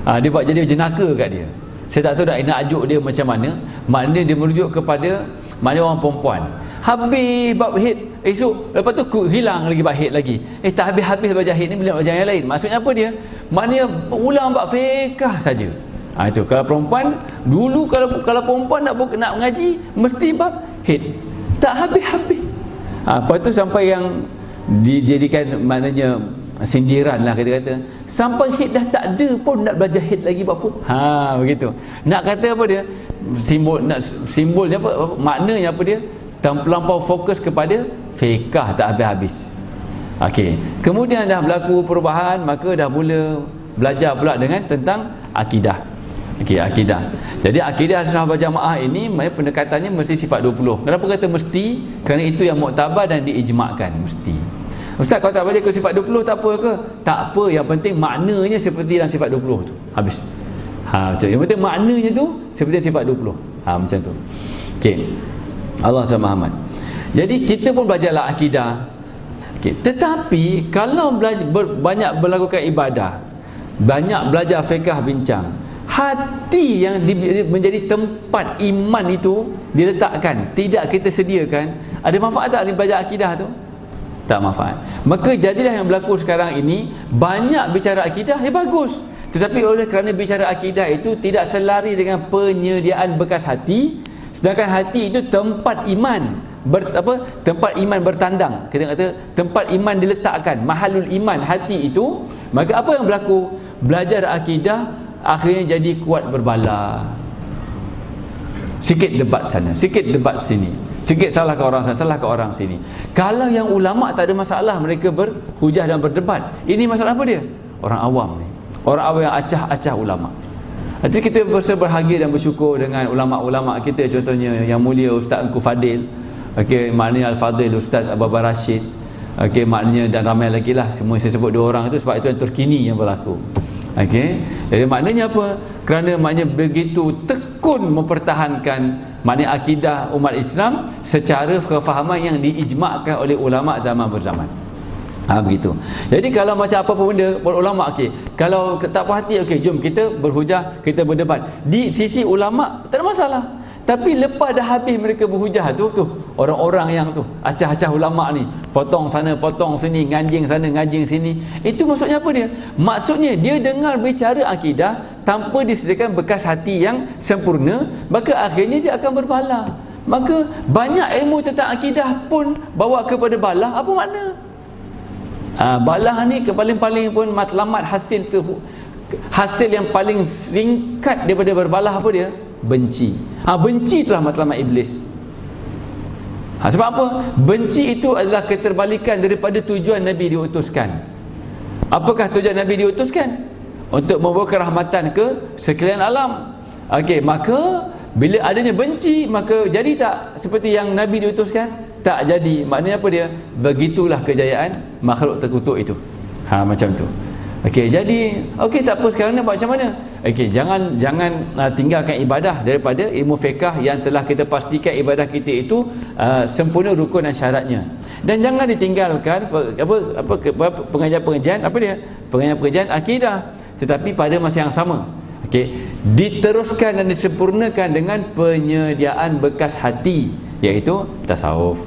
Dia buat jadi jenaka kat dia. Saya tak tahu dah nak ajuk dia macam mana. Maknanya dia merujuk kepada maknanya orang perempuan. Habis bab haid, esok lepas tu hilang lagi bab haid lagi. Tak habis-habis belajar haid ni, bila belajar yang lain. Maksudnya apa dia? Maknanya ulang bab fiqh saja. Itu kalau perempuan dulu, kalau perempuan nak mengaji mesti bab haid. Tak habis-habis. Lepas tu sampai yang dijadikan maknanya sindiran lah, kita kata sampai hit dah tak ada pun nak belajar hit lagi buat apa. Begitu. Nak kata apa dia? Simbolnya apa? Maknanya apa dia? Terlampau fokus kepada fiqh tak habis-habis. Okey. Kemudian dah berlaku perubahan, maka dah mula belajar pula dengan tentang akidah. Okey, akidah. Jadi akidah Ahlussunnah wal Jamaah ini pendekatannya mesti sifat 20. Kenapa kata mesti? Kerana itu yang muktabar dan diijma'kan, mesti. Ustaz, kalau tak baca ke sifat 20 tak apa ke? Tak apa, yang penting maknanya seperti dalam sifat 20 tu. Habis. Macam yang penting maknanya tu seperti sifat 20. Macam tu. Okey. Allah SWT. Jadi kita pun belajarlah akidah. Okey, tetapi kalau banyak melakukan ibadah, banyak belajar fiqh bincang, hati yang menjadi tempat iman itu diletakkan, tidak kita sediakan, ada manfaat tak belajar akidah tu? Tak manfaat. Maka jadilah yang berlaku sekarang ini, banyak bicara akidah, bagus. Tetapi oleh kerana bicara akidah itu tidak selari dengan penyediaan bekas hati, sedangkan hati itu tempat iman, tempat iman bertandang. Kita kata tempat iman diletakkan, mahalul iman, hati itu. Maka apa yang berlaku? Belajar akidah akhirnya jadi kuat berbala. Sikit debat sana, sikit debat sini, sikit salah ke orang sana, salah ke orang sini. Kalau yang ulama tak ada masalah, mereka berhujah dan berdebat. Ini masalah apa dia? Orang awam ni, orang awam yang acah-acah ulama. Jadi kita berbahagia dan bersyukur dengan ulama-ulama kita, contohnya yang mulia Ustaz Engku Fadil, maknanya Al-Fadil Ustaz Abu Bakar Rashid, maknanya, dan ramai lagi lah. Semua saya sebut dua orang itu sebab itu yang terkini yang berlaku. Jadi maknanya apa? Kerana maknanya begitu tekun mempertahankan maknanya akidah umat Islam secara kefahaman yang diijma'kan oleh ulama zaman berzaman. Begitu. Jadi kalau macam apa pun benda ulama, kalau tak puas hati, jom kita berhujah, kita berdebat. Di sisi ulama tak ada masalah. Tapi lepas dah habis mereka berhujah tu orang-orang yang tu acah-acah ulama ni, potong sana potong sini, nganjing sana nganjing sini, itu maksudnya apa dia? Maksudnya dia dengar bicara akidah tanpa disediakan bekas hati yang sempurna, maka akhirnya dia akan berbala. Maka banyak ilmu tentang akidah pun bawa kepada bala. Apa makna? Bala ni paling-paling pun matlamat hasil yang paling singkat daripada berbalah apa dia? Benci. Benci itulah matlamat iblis. Sebab apa? Benci itu adalah keterbalikan daripada tujuan Nabi diutuskan. Apakah tujuan Nabi diutuskan? Untuk membawa kerahmatan ke sekalian alam. Maka bila adanya benci, maka jadi tak seperti yang Nabi diutuskan? Tak jadi. Maknanya apa dia? Begitulah kejayaan makhluk terkutuk itu. Macam tu. Jadi tak apa, sekarang nak buat macam mana? Jangan tinggalkan ibadah daripada ilmu fiqh yang telah kita pastikan ibadah kita itu sempurna rukun dan syaratnya. Dan jangan ditinggalkan pengajian-pengajian pengajian akidah, tetapi pada masa yang sama diteruskan dan disempurnakan dengan penyediaan bekas hati, iaitu tasawuf.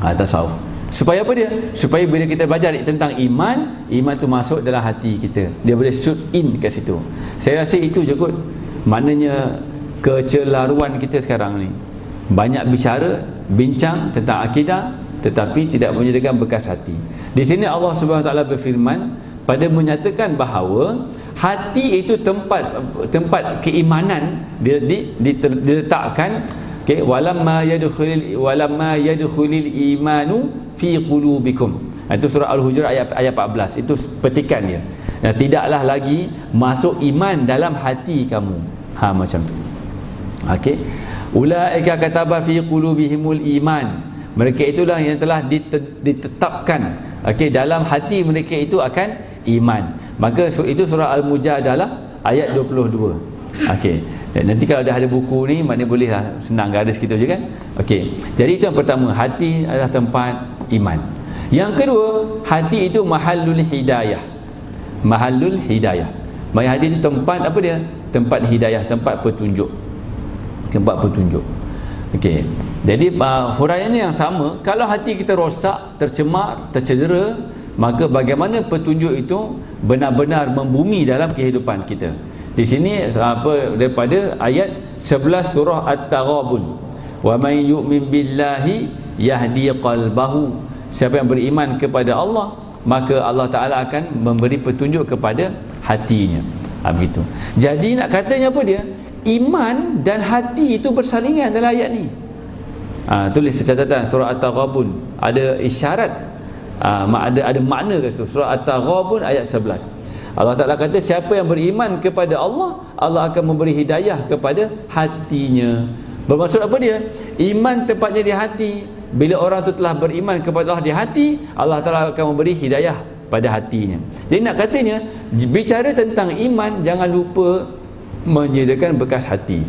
Tasawuf. Supaya apa dia? Supaya bila kita belajar tentang iman, iman tu masuk dalam hati kita, dia boleh shoot in kat situ. Saya rasa itu je kot. Maknanya kecelaruan kita sekarang ni, banyak bincang tentang akidah, tetapi tidak menyediakan bekas hati. Di sini Allah Subhanahu Wa Taala berfirman pada menyatakan bahawa hati itu tempat keimanan diletakkan. Okay, walamma yadkhulul imanu fi qulubikum. Itu surah Al-Hujurat ayat 14. Itu petikan dia. Nah, tidaklah lagi masuk iman dalam hati kamu. Macam tu. Okey. Ulaika kataba fi qulubihimul iman. Mereka itulah yang telah ditetapkan, okey, dalam hati mereka itu akan iman. Maka itu surah Al-Mujadalah ayat 22. Okey. Nanti kalau dah ada buku ni, maknanya bolehlah senang garis gitu je kan. Okey. Jadi itu yang pertama, hati adalah tempat iman. Yang kedua, hati itu mahallul hidayah. Mahallul hidayah. Maksudnya hati itu tempat apa dia? Tempat hidayah, tempat petunjuk. Tempat petunjuk. Okey. Jadi huraiannya yang sama. Kalau hati kita rosak, tercemar, tercedera, maka bagaimana petunjuk itu benar-benar membumi dalam kehidupan kita. Di sini daripada ayat 11 surah At-Taghabun. Wa may yu'min billahi yahdi qalbahu. Siapa yang beriman kepada Allah, maka Allah Taala akan memberi petunjuk kepada hatinya. Begitu. Jadi nak katanya apa dia? Iman dan hati itu bersalingan dalam ayat ni. Tulis catatan surah At-Taghabun, ada isyarat, ada makna kat situ. Surah At-Taghabun ayat 11. Allah Ta'ala kata siapa yang beriman kepada Allah, Allah akan memberi hidayah kepada hatinya. Bermaksud apa dia? Iman tempatnya di hati. Bila orang tu telah beriman kepada Allah di hati, Allah Ta'ala akan memberi hidayah pada hatinya. Jadi nak katanya, bicara tentang iman, jangan lupa menyediakan bekas hati.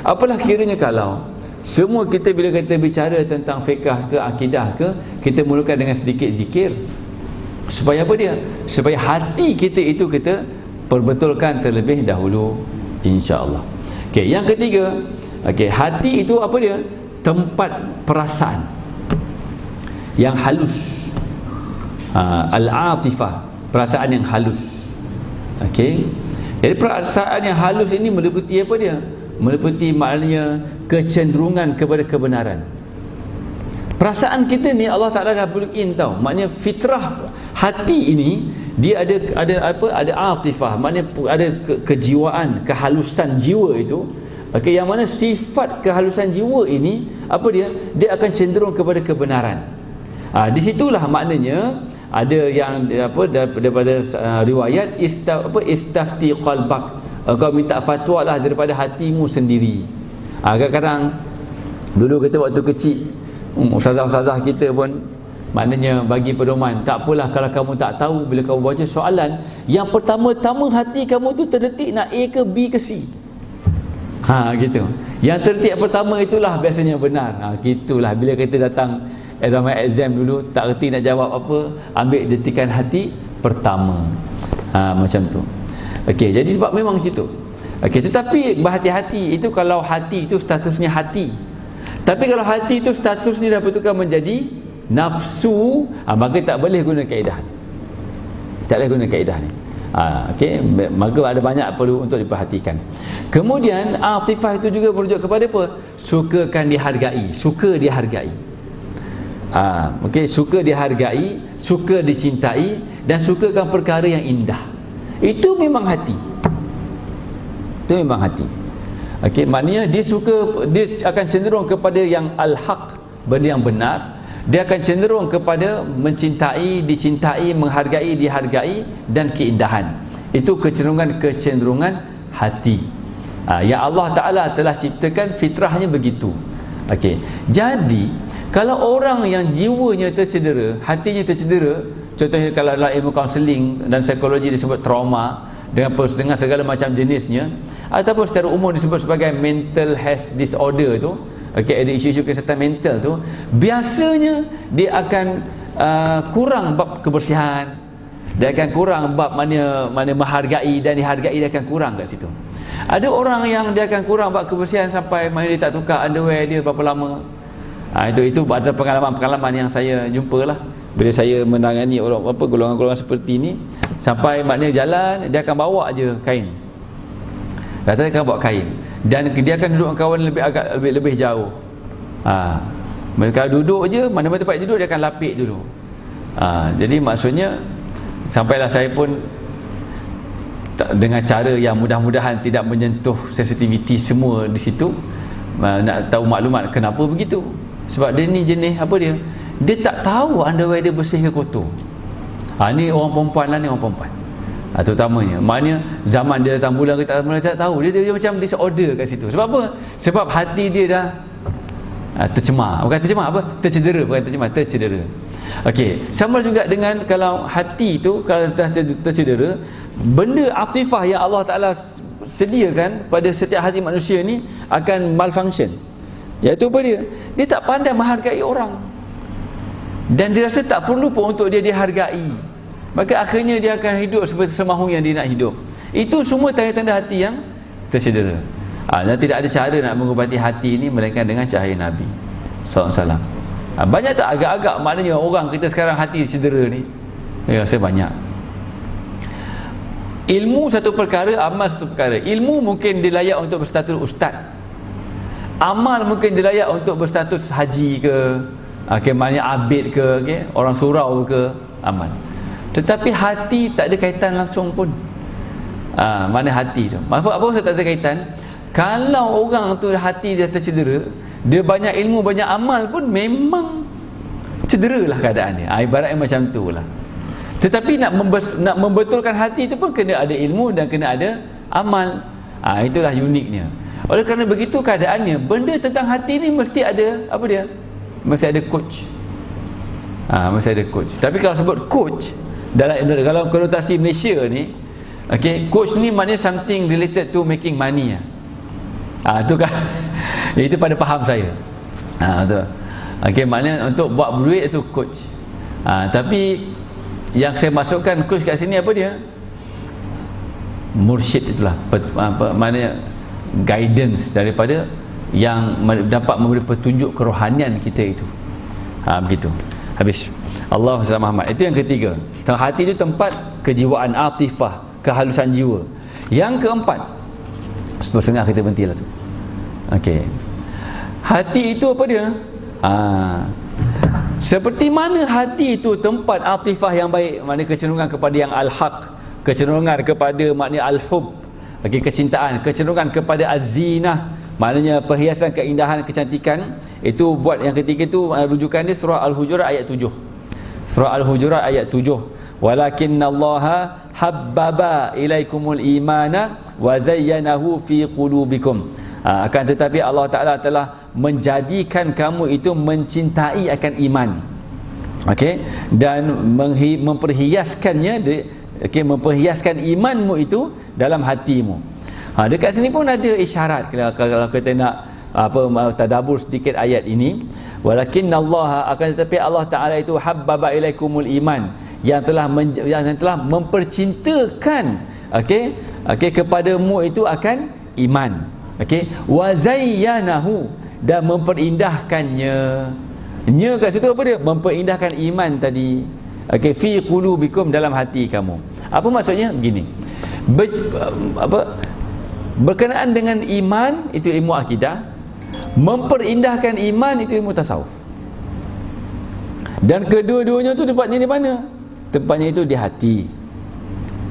Apalah kiranya kalau semua kita bila kita bicara tentang fiqah ke akidah ke, kita mulakan dengan sedikit zikir. Supaya apa dia? Supaya hati kita itu kita perbetulkan terlebih dahulu, insya-Allah. Okey, yang ketiga, okey, hati itu apa dia? Tempat perasaan yang halus. Al-atifah, perasaan yang halus. Okey. Jadi perasaan yang halus ini meliputi apa dia? Meliputi maknanya kecenderungan kepada kebenaran. Perasaan kita ni Allah Taala dah built in tau. Maknanya fitrah hati ini dia ada atifah, maknanya ada kejiwaan, kehalusan jiwa itu. Okey, yang mana sifat kehalusan jiwa ini apa dia? Dia akan cenderung kepada kebenaran. Di situlah maknanya ada yang daripada riwayat istafti qalbak. Kau minta fatwa lah daripada hatimu sendiri. Kadang-kadang dulu kita waktu kecil, ustazah-ustazah kita pun maknanya bagi pedoman, tak apalah kalau kamu tak tahu, bila kamu baca soalan, yang pertama-tama hati kamu tu terdetik nak A ke B ke C. Gitu. Yang terdetik pertama itulah biasanya benar. Gitulah bila kita datang exam dulu, tak reti nak jawab apa, ambil detikan hati pertama. Macam tu. Okey, jadi sebab memang gitu. Okey, tetapi berhati-hati itu kalau hati itu statusnya hati. Tapi kalau hati itu statusnya dah bertukar menjadi nafsu, maka tak boleh guna kaedah ni. Tak boleh guna kaedah ni. Okey, maka ada banyak perlu untuk diperhatikan. Kemudian atifah itu juga merujuk kepada apa? Sukakan dihargai, suka dihargai. Okey, suka dihargai, suka dicintai dan sukakan perkara yang indah. Itu memang hati. Itu memang hati. Okey, maknanya dia akan cenderung kepada yang al-haq, benda yang benar. Dia akan cenderung kepada mencintai, dicintai, menghargai, dihargai dan keindahan. Itu kecenderungan hati. Yang Allah Ta'ala telah ciptakan fitrahnya begitu. Okey. Jadi kalau orang yang jiwanya tercedera, hatinya tercedera, contohnya kalau dalam ilmu kaunseling dan psikologi disebut trauma dengan segala macam jenisnya, ataupun secara umum disebut sebagai mental health disorder tu, okey, ada isu-isu kesihatan mental tu, biasanya dia akan kurang bab kebersihan, dia akan kurang bab mana menghargai dan dihargai, dia akan kurang kat situ. Ada orang yang dia akan kurang bab kebersihan sampai mana dia tak tukar underwear dia berapa lama. Itu ada pengalaman yang saya jumpa lah. bila saya menangani orang apa golongan-golongan seperti ni, sampai maknanya jalan, dia akan bawa je kain. Kata dia akan bawa kain dan dia akan duduk dengan kawan lebih jauh. Mereka duduk je, mana-mana tempat duduk dia akan lapik dulu. Jadi maksudnya sampailah saya pun dengan cara yang mudah-mudahan tidak menyentuh sensitiviti semua di situ, nak tahu maklumat kenapa begitu. Sebab dia ni jenis apa dia? Dia tak tahu underwear dia bersih ke kotor. Ni orang perempuan lah, ni orang perempuan. Terutamanya. Maknanya zaman dia datang bulan ke tak bulan, tak tahu. Dia macam disorder kat situ. Sebab apa? Sebab hati dia dah tercemar. Bukan tercemar apa? Tercedera. Bukan tercemar, tercedera. Okey, sama juga dengan kalau hati tu kalau dah tercedera, benda atifah yang Allah Ta'ala sediakan pada setiap hati manusia ni akan malfunction. Iaitu apa dia? Dia tak pandai menghargai orang, dan dia rasa tak perlu pun untuk dia dihargai. Maka akhirnya dia akan hidup seperti semahu yang dia nak hidup. Itu semua tanda-tanda hati yang tercedera. Dan tidak ada cara nak mengubati hati ini melainkan dengan cahaya Nabi SAW. Banyak tak agak-agak maknanya orang kita sekarang hati cedera ni? Ya, saya banyak. Ilmu satu perkara, amal satu perkara. Ilmu mungkin dilayak untuk berstatus ustaz. Amal mungkin dilayak untuk berstatus haji ke, maknanya abid ke, orang surau ke, amal. Tetapi hati tak ada kaitan langsung pun. Mana hati tu? Apa saya tak ada kaitan? Kalau orang tu hati dia tercedera, dia banyak ilmu, banyak amal pun memang cederalah keadaan dia. Ibaratnya macam tu lah. Tetapi nak membetulkan hati tu pun kena ada ilmu dan kena ada amal. Itulah uniknya. Oleh kerana begitu keadaannya, benda tentang hati ni mesti ada apa dia? Mesti ada coach. Mesti ada coach. Tapi kalau sebut coach dalam konotasi Malaysia ni, coach ni maknanya something related to making money. Itu kan itu pada faham saya. Betul. Maknanya untuk buat duit itu coach. Tapi yang saya masukkan coach kat sini apa dia? Mursyid itulah. Maknanya guidance daripada yang dapat memberi petunjuk kerohanian kita itu. Begitu. Habis. Allah Muhammad. Itu yang ketiga. Hati itu tempat kejiwaan, atifah, kehalusan jiwa. Yang keempat, 10.30 kita berhentilah tu. Hati itu apa dia? Seperti mana hati itu tempat atifah yang baik, maknanya kecenderungan kepada yang al-haq, kecenderungan kepada maknanya al-hub, kecintaan, kecenderungan kepada az-zinah, maknanya perhiasan, keindahan, kecantikan. Itu buat yang ketiga itu rujukan dia surah Al-Hujurat ayat 7. Surah Al-Hujurat ayat 7. Walakinallaha habbaba ilaikumul imana wa zayyanahu fi qulubikum. Akan tetapi Allah Ta'ala telah menjadikan kamu itu mencintai akan iman, dan memperhiaskannya, memperhiaskan imanmu itu dalam hatimu. Dekat sini pun ada isyarat kalau kita nak tadabbur sedikit ayat ini. Walakinallaha, akan tetapi Allah Ta'ala itu habbaba ilaikumul iman, yang telah mempercintakan kepadamu itu akan iman. Wa zayyanahu, dan memperindah-Nya. Nya kat situ apa dia? Memperindahkan iman tadi. Fi qulubikum, dalam hati kamu. Apa maksudnya? Begini. Berkenaan dengan iman itu ilmu akidah, memperindahkan iman itu ilmu tasawuf. Dan kedua-duanya tu tempatnya di mana? Tempatnya itu di hati.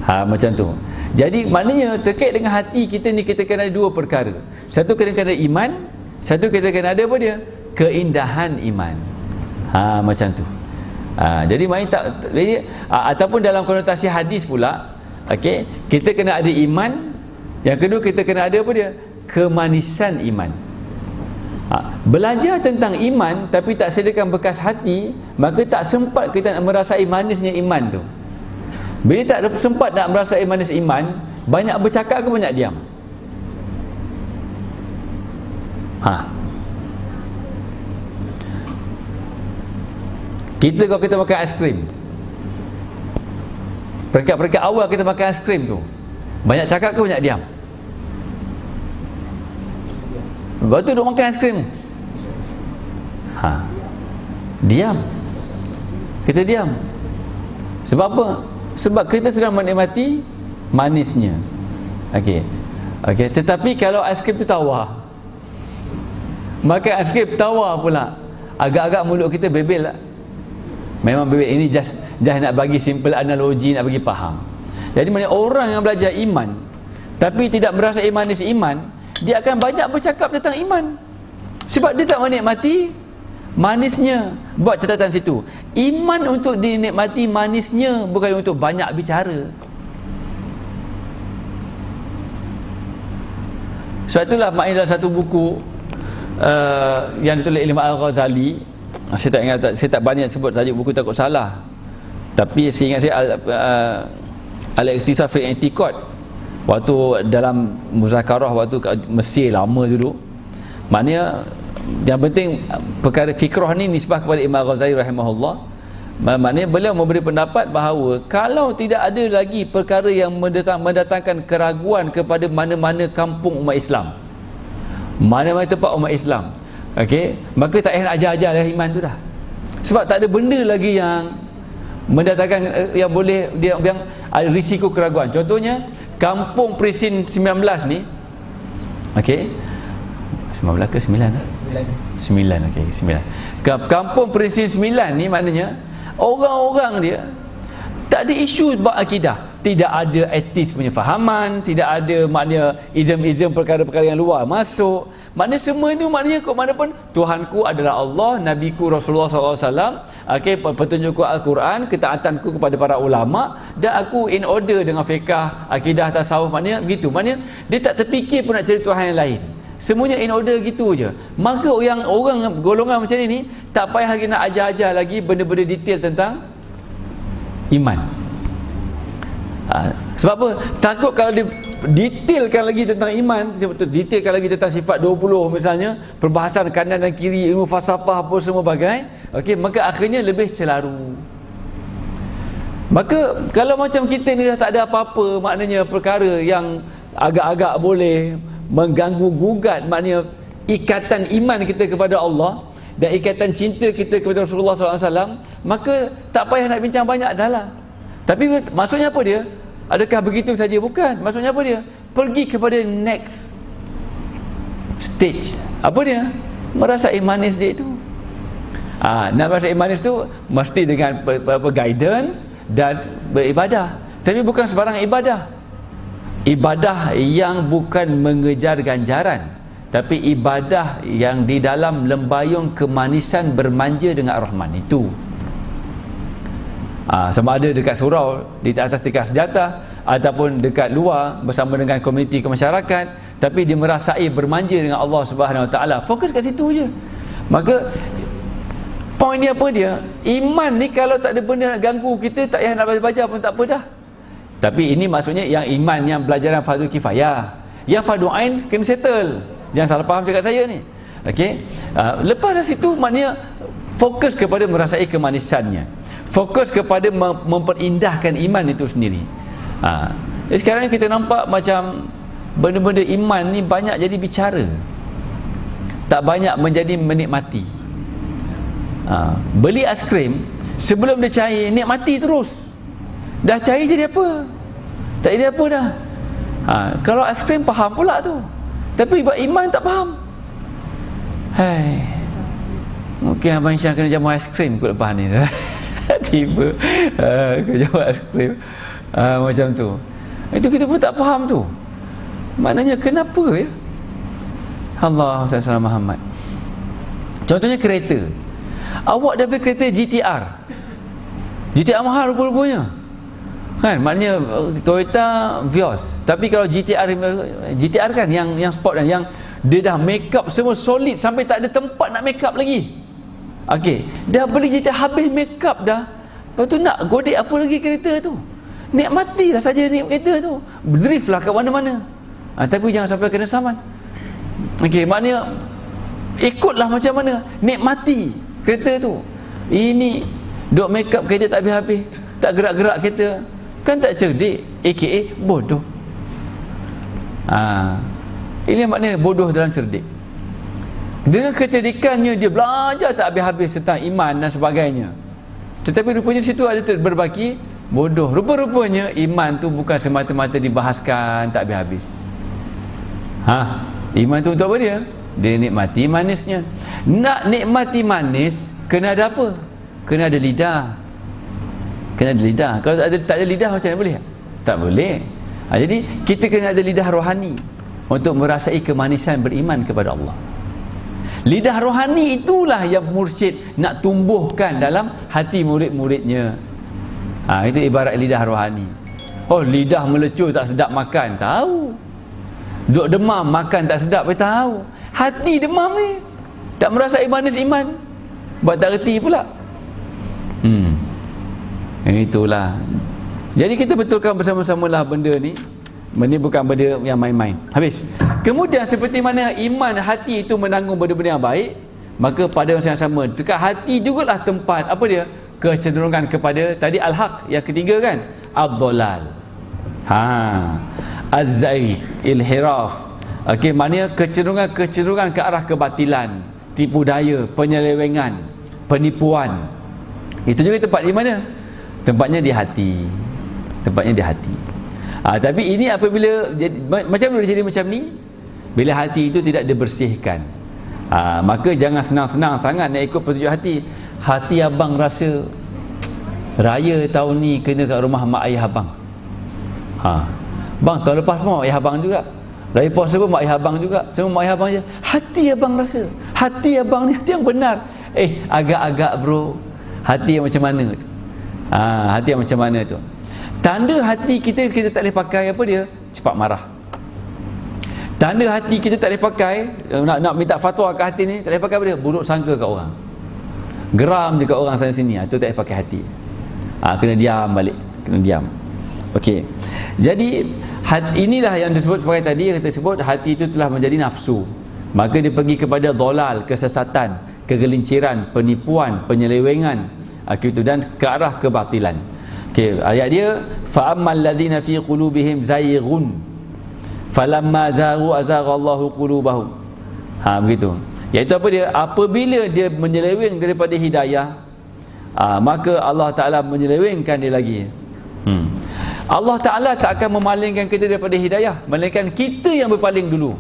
Macam tu. Jadi maknanya terkait dengan hati kita ni, kita kena ada dua perkara. Satu kena ada iman, satu kita kena ada apa dia? Keindahan iman. Macam tu. Jadi ataupun dalam konotasi hadis pula, kita kena ada iman. Yang kedua kita kena ada apa dia? Kemanisan iman. Belajar tentang iman tapi tak sediakan bekas hati, maka tak sempat kita nak merasai manisnya iman tu. Bila tak sempat nak merasai manis iman, banyak bercakap ke banyak diam? Kita kalau kita makan aiskrim, peringkat-peringkat awal kita makan aiskrim tu, banyak cakap ke banyak diam? Lepas tu duk makan aiskrim, diam. kita diam. Sebab apa? Sebab kita sedang menikmati manisnya. Okey. Tetapi kalau aiskrim tu tawar, makan aiskrim tawar pula, agak-agak mulut kita bebel lah. Memang bebel. Ini just nak bagi simple analogi, nak bagi faham. Jadi mana orang yang belajar iman tapi tidak merasai manis iman, dia akan banyak bercakap tentang iman, sebab dia tak menikmati manisnya. Buat catatan situ. Iman untuk dinikmati manisnya, bukan untuk banyak bicara. Sebab itulah maknanya dalam satu buku yang ditulis Imam Al-Ghazali, saya tak banyak sebut tajuk buku, takut salah, tapi saya ingat saya Al-Ikhtisar fil I'tiqad, waktu dalam muzakarah waktu kat Mesir lama dulu. Maknanya yang penting perkara fikrah ni nisbah kepada Imam Ghazali rahimahullah. Maknanya beliau memberi pendapat bahawa kalau tidak ada lagi perkara yang mendatangkan keraguan kepada mana-mana kampung umat Islam, mana-mana tempat umat Islam, maka tak payah nak ajar-ajar lah iman tu dah. Sebab tak ada benda lagi yang mendatangkan yang boleh yang ada risiko keraguan. Contohnya kampung Presin 19 ni, 19 ke 9 lah? 9. Kampung Presin 9 ni maknanya orang-orang dia tak ada isu bab akidah, tidak ada etis punya fahaman, tidak ada maknanya izm-izm perkara-perkara yang luar masuk. Maknanya semua itu maknanya kok mana pun Tuhanku adalah Allah, Nabiku Rasulullah SAW, petunjukku Al-Quran, ketaatanku kepada para ulama, dan aku in order dengan fiqah, akidah, tasawuf. Maknanya begitu. Maknanya dia tak terfikir pun nak cari Tuhan yang lain. Semuanya in order gitu je. Maka orang golongan macam ni tak payah lagi nak ajar-ajar lagi benda-benda detail tentang iman. Sebab apa? Takut kalau dia detailkan lagi tentang iman, detailkan lagi tentang sifat 20 misalnya, perbahasan kanan dan kiri, ilmu falsafah apa semua bagai, maka akhirnya lebih celaru. Maka kalau macam kita ni dah tak ada apa-apa, maknanya perkara yang agak-agak boleh mengganggu gugat maknanya ikatan iman kita kepada Allah dan ikatan cinta kita kepada Rasulullah SAW, maka tak payah nak bincang banyak dah lah. Tapi maksudnya apa dia? Adakah begitu saja? Bukan. Maksudnya apa dia? Pergi kepada next stage. Apa dia? Merasai manis dia itu. Nak merasai manis tu mesti dengan guidance dan beribadah. Tapi bukan sebarang ibadah. Ibadah yang bukan mengejar ganjaran, tapi ibadah yang di dalam lembayung kemanisan bermanja dengan Ar-Rahman itu. Sama ada dekat surau di atas tikar senjata ataupun dekat luar bersama dengan komuniti kemasyarakat, tapi dia merasai bermanja dengan Allah Subhanahu Wa Taala. Fokus kat situ je. Maka poin dia apa dia? Iman ni kalau tak ada benda nak ganggu kita, tak payah nak belajar pun tak apa dah. Tapi ini maksudnya yang iman yang pelajaran fardu kifayah. Yang fardu ain kena settle. Jangan salah faham cakap saya ni. Lepas dari situ maknanya fokus kepada merasai kemanisannya. Fokus kepada memperindahkan iman itu sendiri. Jadi sekarang ni kita nampak macam benda-benda iman ni banyak jadi bicara, tak banyak menjadi menikmati. Beli aiskrim, sebelum dia cair nikmati terus. Dah cair jadi apa? Tak jadi apa dah. Kalau aiskrim faham pula tu, tapi buat iman tak faham. Mungkin Abang Syah kena jamu aiskrim kot lepas ni. Tiba kena jamu aiskrim macam tu. Itu kita pun tak faham tu. Maknanya kenapa ya? Allah SWT Muhammad. Contohnya kereta. Awak dah beli kereta GTR. GTR mahal rupa-rupanya. Kan, maknanya Toyota Vios. Tapi kalau GTR kan yang sport dan yang dia dah make up semua solid sampai tak ada tempat nak make up lagi. Dah beli GTR habis make up dah. Lepas tu nak godek apa lagi kereta tu? Nikmatilah saja kereta tu. Drift lah kat mana-mana. Tapi jangan sampai kena saman. Maknanya ikutlah macam mana, nikmati kereta tu. Ini duk make up kereta tak habis-habis, tak gerak-gerak kereta, kan tak cerdik, aka bodoh. Ini maknanya bodoh dalam cerdik. Dengan kecerdikannya dia belajar tak habis-habis tentang iman dan sebagainya. Tetapi rupanya di situ ada berbaki bodoh. Rupa-rupanya iman tu bukan semata-mata dibahaskan tak habis-habis. Iman tu untuk apa dia? Dia nikmati manisnya. Nak nikmati manis kena ada apa? Kena ada lidah. Kena ada lidah. Kalau tak ada lidah macam mana boleh? Tak boleh. Jadi kita kena ada lidah rohani untuk merasai kemanisan beriman kepada Allah. Lidah rohani itulah yang mursyid nak tumbuhkan dalam hati murid-muridnya. Itu ibarat lidah rohani. Oh, lidah melecur tak sedap makan, tahu. Duk demam makan tak sedap, tahu. Hati demam ni tak merasai manis iman, buat tak reti pula. Itulah. Jadi kita betulkan bersama-samalah benda ni. Ini bukan benda yang main-main. Habis. Kemudian seperti mana iman hati itu menanggung benda-benda yang baik, maka pada masa yang sama dekat hati jugalah tempat apa dia? Kecenderungan kepada tadi al-haq, yang ketiga kan, ad-dhalal. Az-zaigh, inhiraf. Okey, maknanya kecenderungan ke arah kebatilan, tipu daya, penyelewengan, penipuan. Itu juga tempat di mana? Tempatnya di hati. Tempatnya di hati. Tapi ini apabila macam mana jadi macam ni? Bila hati itu tidak dibersihkan, maka jangan senang-senang sangat nak ikut petunjuk hati. Hati abang rasa raya tahun ni kena kat rumah mak ayah abang. Bang, tahun lepas pun mak ayah abang juga. Raya puasa pun mak ayah abang juga. Semua mak ayah abang je. Hati abang rasa, hati abang ni hati yang benar. Agak-agak bro, hati yang macam mana tu? Hati yang macam mana tu? Tanda hati kita tak boleh pakai apa dia? Cepat marah. Tanda hati kita tak boleh pakai, nak minta fatwa kat hati ni, tak boleh pakai apa dia? Buruk sangka kat orang, geram dekat orang sana sini. Itu tak boleh pakai hati. Kena diam balik, kena diam. Okey. Jadi inilah yang disebut sebagai tadi, yang kita sebut hati itu telah menjadi nafsu. Maka dia pergi kepada dhalal, kesesatan, kegelinciran, penipuan, penyelewengan, dan ke arah kebatilan. Okey, ayat dia, fa ammal ladzina fi qulubihim zayghun falamma zaghu azaghallahu qulubahum. Begitu. Iaitu apa dia? Apabila dia menyeleweng daripada hidayah, maka Allah Ta'ala menyelewengkan dia lagi. Allah Ta'ala tak akan memalingkan kita daripada hidayah, melainkan kita yang berpaling dulu.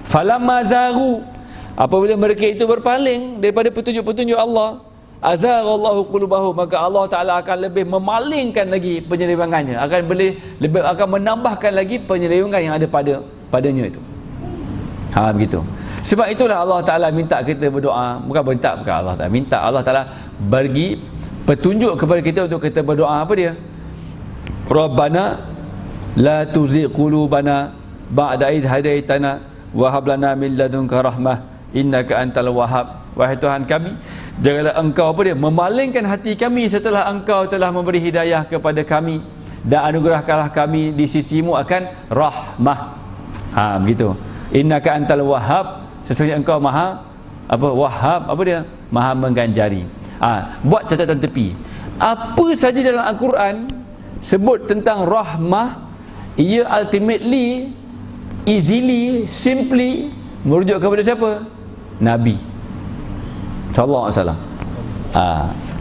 Falamma zaghu, apabila mereka itu berpaling daripada petunjuk-petunjuk Allah, azaghallahu qulubahum, maka Allah Ta'ala akan lebih memalingkan lagi penyelewengannya, akan menambahkan lagi penyelewengan yang ada padanya itu. Begitu. Sebab itulah Allah Ta'ala minta kita berdoa, bukan Allah Ta'ala minta, Allah Ta'ala bagi petunjuk kepada kita untuk kita berdoa apa dia? Rabbana la tuzigh qulubana ba'da idh hadaitana wa hab lana min ladunka rahmah innaka antal wahhab. Wahai Tuhan kami, janganlah engkau apa dia? Memalingkan hati kami setelah engkau telah memberi hidayah kepada kami, dan anugerahkanlah kami di sisimu akan rahmah. Begitu. Innaka antal wahhab, sesungguhnya engkau maha wahhab, apa dia? Maha mengganjari. Buat catatan tepi. Apa saja dalam Al-Quran sebut tentang rahmah, ia ultimately, easily, simply merujuk kepada siapa? Nabi sallallahu alaihi wasallam.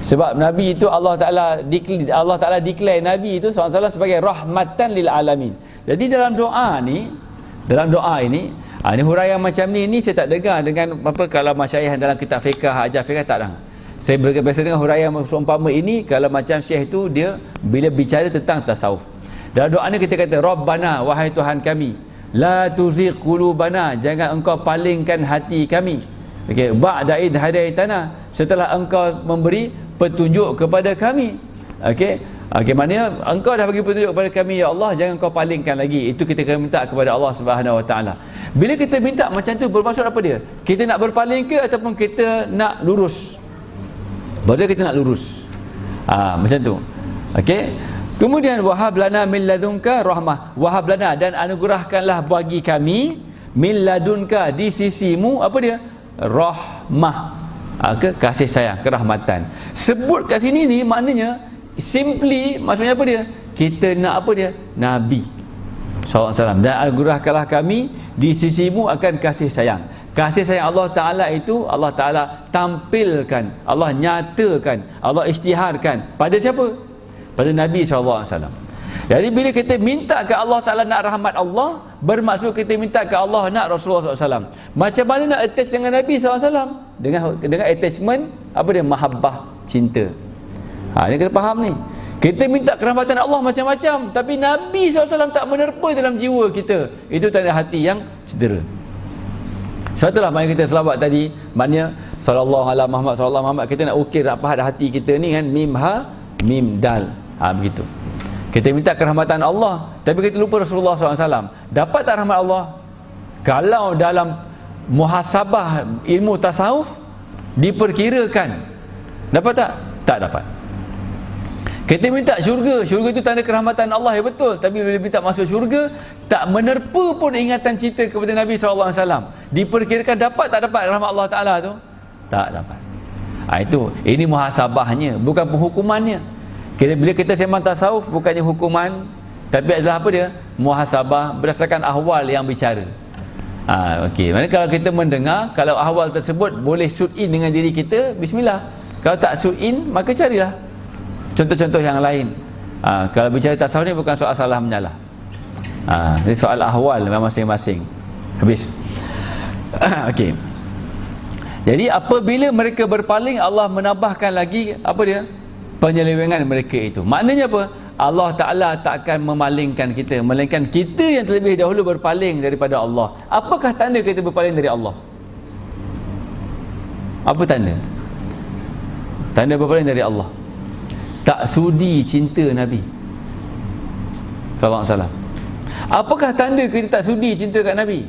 Sebab Nabi itu Allah Ta'ala declare Nabi itu sallallahu alaihi wasallam sebagai rahmatan lil alamin. Jadi dalam doa ini ini huraian macam ni saya tak dengar dengan apa kalau masyayikh dalam kitab fiqh, ajar fiqh tak dengar. Saya biasa dengar huraian seumpama ini kalau macam syekh tu dia bila bicara tentang tasawuf. Dalam doa ni kita kata Rabbana, wahai Tuhan kami, la tuzigh qulubana, jangan engkau palingkan hati kami. Okey, ba'da id hadaitana, setelah engkau memberi petunjuk kepada kami. Okey, maknanya engkau dah bagi petunjuk kepada kami ya Allah, jangan engkau palingkan lagi. Itu kita kena minta kepada Allah Subhanahu Wa Taala. Bila kita minta macam tu, bermaksud apa dia? Kita nak berpaling ke ataupun kita nak lurus? Betul, kita nak lurus. Macam tu. Okey. Kemudian wahab lana min ladunka rahmah, wahab lana, dan anugerahkanlah bagi kami min ladunka, di sisimu apa dia? Rahmah, kasih sayang, kerahmatan. Sebut kat sini ni maknanya simply, maksudnya apa dia? Kita nak apa dia? Nabi sallallahu alaihi wasallam, dan anugerahkanlah kami di sisimu akan kasih sayang. Kasih sayang Allah Ta'ala itu Allah Ta'ala tampilkan, Allah nyatakan, Allah isytiharkan pada siapa? Pada Nabi SAW. Jadi bila kita minta ke Allah Ta'ala nak rahmat Allah, bermaksud kita minta ke Allah nak Rasulullah SAW. Macam mana nak attach dengan Nabi SAW? Dengan attachment apa dia? Mahabbah, cinta. Ini kena faham ni. Kita minta kerahmatan Allah macam-macam, tapi Nabi SAW tak menerpa dalam jiwa kita. Itu tanda hati yang cedera. Sebab itulah maknanya kita selawat tadi, maknanya sallallahu alaihi Muhammad, sallallahu Muhammad, kita nak ukir apa hati kita ni kan, mim ha mim dal. Begitu. Kita minta kerahmatan Allah, tapi kita lupa Rasulullah SAW. Dapat tak rahmat Allah? Kalau dalam muhasabah ilmu tasawuf diperkirakan, dapat tak? Tak dapat. Kita minta syurga, syurga itu tanda kerahmatan Allah, ya betul, tapi bila minta masuk syurga, tak menerpa pun ingatan cinta kepada Nabi SAW. Diperkirakan dapat tak dapat rahmat Allah Ta'ala tu? Tak dapat. Ini muhasabahnya, bukan penghukumannya. Bila kita sembang tasawuf, bukannya hukuman, tapi adalah apa dia? Muhasabah berdasarkan ahwal yang bicara. Okey, maknanya kalau kita mendengar, kalau ahwal tersebut boleh suit in dengan diri kita, bismillah. Kalau tak suit in, maka carilah contoh-contoh yang lain. Kalau bicara tasawuf ni bukan soal salah menyalah. Ini soal ahwal masing-masing. Habis. Okey. Jadi apabila mereka berpaling, Allah menambahkan lagi apa dia? Penyelewengan mereka itu. Maknanya apa? Allah Ta'ala tak akan memalingkan kita, melainkan kita yang terlebih dahulu berpaling daripada Allah. Apakah tanda kita berpaling dari Allah? Apa tanda? Tanda berpaling dari Allah, tak sudi cinta Nabi sallallahu alaihi wasallam. Apakah tanda kita tak sudi cinta kat Nabi?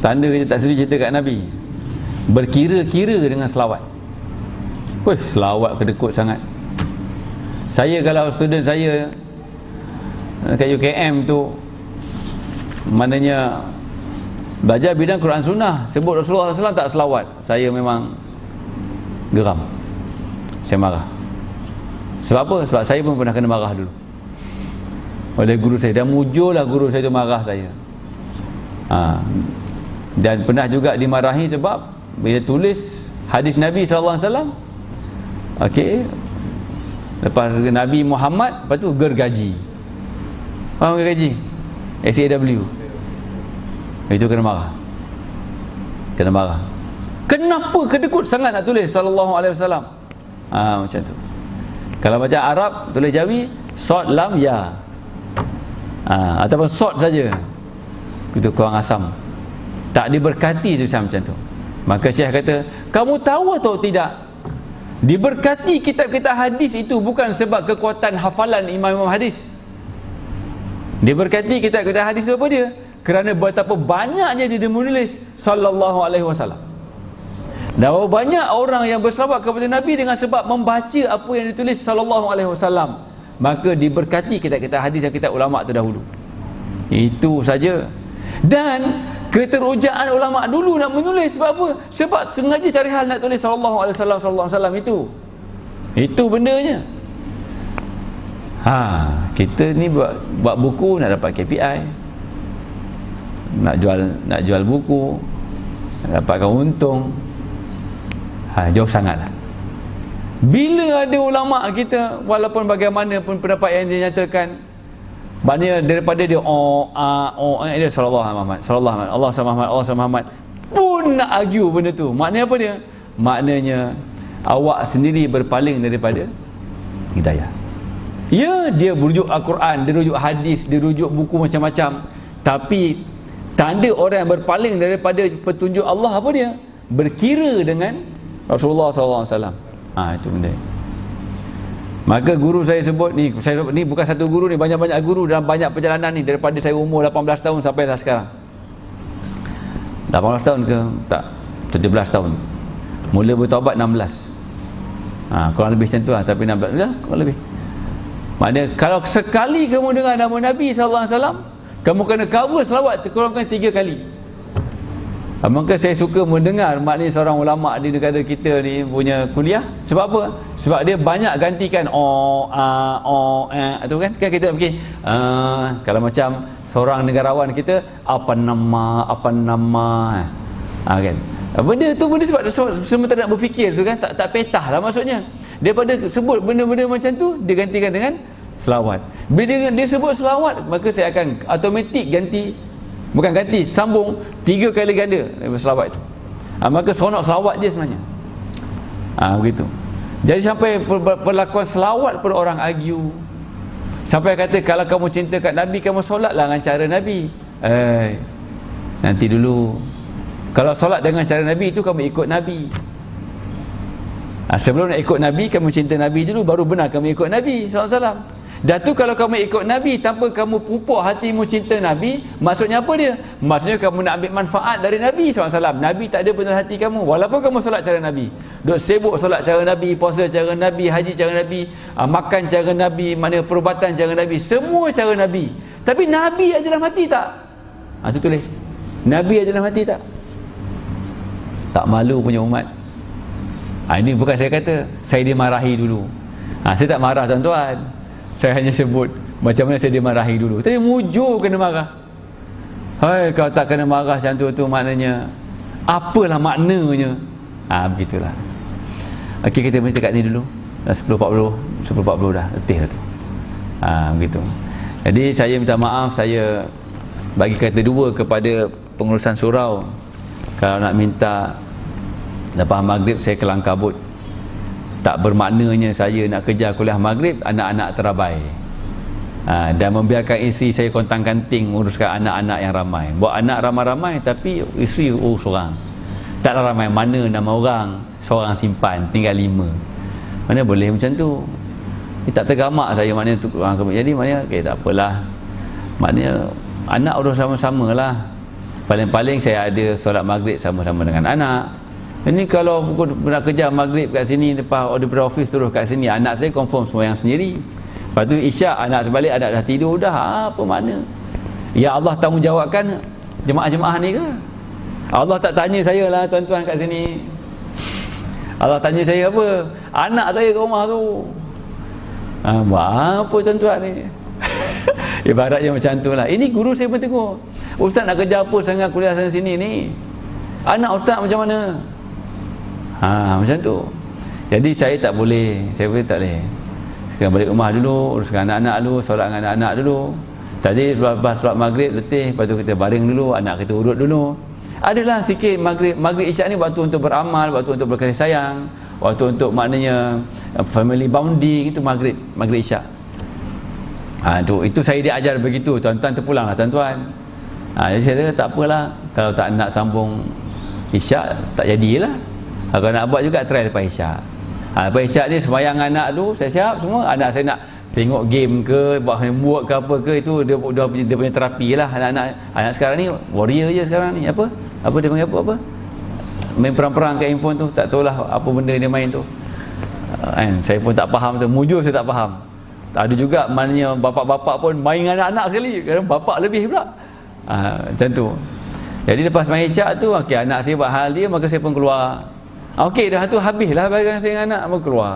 Tanda kita tak sudi cinta kat Nabi, berkira-kira dengan selawat. Selawat kedekut sangat. Saya kalau student saya kat UKM tu, maknanya belajar bidang Quran Sunnah, sebut Rasulullah SAW tak selawat, saya memang geram, saya marah. Sebab apa? Sebab saya pun pernah kena marah dulu oleh guru saya, dan mujurlah guru saya tu marah saya. Dan pernah juga dimarahi sebab bila tulis hadis Nabi SAW, okey, lepas Nabi Muhammad, lepas tu gergaji. Faham gergaji? SAW. Itu kena marah. Kena marah. Kenapa kedekut sangat nak tulis sallallahu alaihi wasallam? Macam tu. Kalau macam Arab tulis Jawi, sod lam ya. Ataupun sod saja. Itu kurang asam. Tak diberkati tu macam tu. Maka Syekh kata, kamu tahu atau tidak? Diberkati kitab-kitab hadis itu bukan sebab kekuatan hafalan imam-imam hadis. Diberkati kitab-kitab hadis itu apa dia? Kerana betapa banyaknya dia menulis sallallahu alaihi wasallam. Dan berapa banyak orang yang berselawat kepada Nabi dengan sebab membaca apa yang ditulis sallallahu alaihi wasallam. Maka diberkati kitab-kitab hadis dan kitab ulama terdahulu. Itu saja. Dan keterujaan ulama dulu nak menulis sebab apa? Sebab sengaja cari hal nak tulis sallallahu alaihi wasallam itu. Itu bendanya. Kita ni buat buku nak dapat KPI. Nak jual buku, nak dapatkan untung. Jauh sangatlah. Bila ada ulama kita, walaupun bagaimanapun pendapat yang dinyatakan, maknanya daripada dia dia sallallahu alaihi Muhammad, sallallahu alaihi Allah sama Muhammad, Allah sama Muhammad, pun nak argue benda tu. Maknanya apa dia? Maknanya awak sendiri berpaling daripada hidayah. Ya, dia merujuk Al-Quran, dia rujuk hadis, dia rujuk buku macam-macam, tapi tanda orang yang berpaling daripada petunjuk Allah apa dia? Berkira dengan Rasulullah SAW. Itu benda. Maka guru saya sebut ni, ni bukan satu guru ni, banyak-banyak guru dalam banyak perjalanan ni, daripada saya umur 18 tahun sampai sekarang. 18 tahun ke? Tak, 17 tahun. Mula bertaubat 16. Kurang lebih macam tu lah, tapi 16 dah, kurang lebih. Maknanya kalau sekali kamu dengar nama Nabi SAW, kamu kena cover selawat kurang-kurang 3 kali. Maka saya suka mendengar maknanya seorang ulama di negara kita ni punya kuliah. Sebab apa? Sebab dia banyak gantikan tu kan kita nak fikir kalau macam seorang negarawan kita apa nama kan. Benda sebab sementara nak berfikir tu kan tak petah lah maksudnya. Daripada sebut benda-benda macam tu dia gantikan dengan selawat. Bila dia sebut selawat, maka saya akan automatik sambung 3 kali ganda daripada selawat itu. Maka seronok selawat je sebenarnya. Begitu. Jadi sampai perlakuan selawat pun orang argue. Sampai kata kalau kamu cinta kat Nabi, kamu solatlah dengan cara Nabi. Nanti dulu. Kalau solat dengan cara Nabi itu kamu ikut Nabi. Sebelum nak ikut Nabi, kamu cinta Nabi dulu, baru benar kamu ikut Nabi SAW. Dah tu kalau kamu ikut Nabi tanpa kamu pupuk hatimu cinta Nabi, maksudnya apa dia? Maksudnya kamu nak ambil manfaat dari Nabi SAW. Nabi tak ada pada hati kamu. Walaupun kamu solat cara Nabi, duk sibuk solat cara Nabi, puasa cara Nabi, haji cara Nabi, makan cara Nabi, mana perubatan cara Nabi, semua cara Nabi. Tapi Nabi ada dalam hati tak? Tu tulis. Nabi ada dalam hati tak? Tak malu punya umat. Ini bukan saya kata, saya dimarahi dulu. Saya tak marah tuan-tuan. Saya hanya sebut macam mana saya dimarahi dulu. Tapi mujur kena marah. Hai, kau tak kena marah macam tu maknanya apalah maknanya. Begitulah. Okey, kita berhenti kat ni dulu. Dah 10.40 dah, letih dah tu. Begitu. Jadi saya minta maaf, saya bagi kata dua kepada pengurusan surau. Kalau nak minta lepas maghrib saya kelang kabut. Tak bermaknanya saya nak kejar kuliah maghrib, anak-anak terabai, dan membiarkan isteri saya kontang-kanting uruskan anak-anak yang ramai. Buat anak ramai-ramai tapi isteri seorang. Taklah ramai, mana 6 orang, seorang simpan, tinggal 5. Mana boleh macam tu? Tak tergamak saya maknanya tu. Jadi maknanya tak apalah, maknanya anak urus sama-sama lah. Paling-paling saya ada solat maghrib sama-sama dengan anak. Ini kalau nak kerja maghrib kat sini, lepas daripada office terus kat sini, anak saya confirm sembahyang sendiri. Lepas tu isyak anak sebalik, anak dah tidur dah. Apa mana? Ya Allah tanggungjawabkan jemaah-jemaah ni ke? Allah tak tanya saya lah tuan-tuan kat sini. Allah tanya saya apa? Anak saya ke rumah tu. Buat apa tuan-tuan ni? Ibaratnya macam tu lah. Ini guru saya pun tegur, ustaz nak kerja apa sangat kuliah sana sini ni? Anak ustaz macam mana? Macam tu. Jadi saya tak boleh, tak boleh. Sekarang balik rumah dulu, uruskan anak-anak dulu, solat dengan anak-anak dulu. Tadi lepas solat maghrib letih, lepas tu kita baring dulu, anak kita urut dulu. Adalah sikit maghrib isyak ni waktu untuk beramal, waktu untuk berkasih sayang, waktu untuk maknanya family bonding. Itu maghrib isyak. Itu saya diajar begitu. Tuan-tuan terpulanglah tuan-tuan. Jadi saya kata tak apalah, kalau tak nak sambung isyak tak jadilah. Kalau nak buat juga try lepas isyak. Lepas isyak ni sembahyang anak tu saya siap semua. Anak saya nak tengok game ke, buat homework ke apa ke, itu dia punya terapi lah. Anak sekarang ni warrior je sekarang ni. Apa dia panggil apa? Main perang-perang kat handphone tu, tak tahulah apa benda dia main tu. Saya pun tak faham tu, mujur saya tak faham. Ada juga maknanya bapak-bapak pun main dengan anak-anak sekali, kadang bapak lebih pula. Macam tu. Jadi lepas main isyak tu, anak saya buat hal dia, maka saya pun keluar. Dah tu habislah bagian saya dengan anak, maka keluar.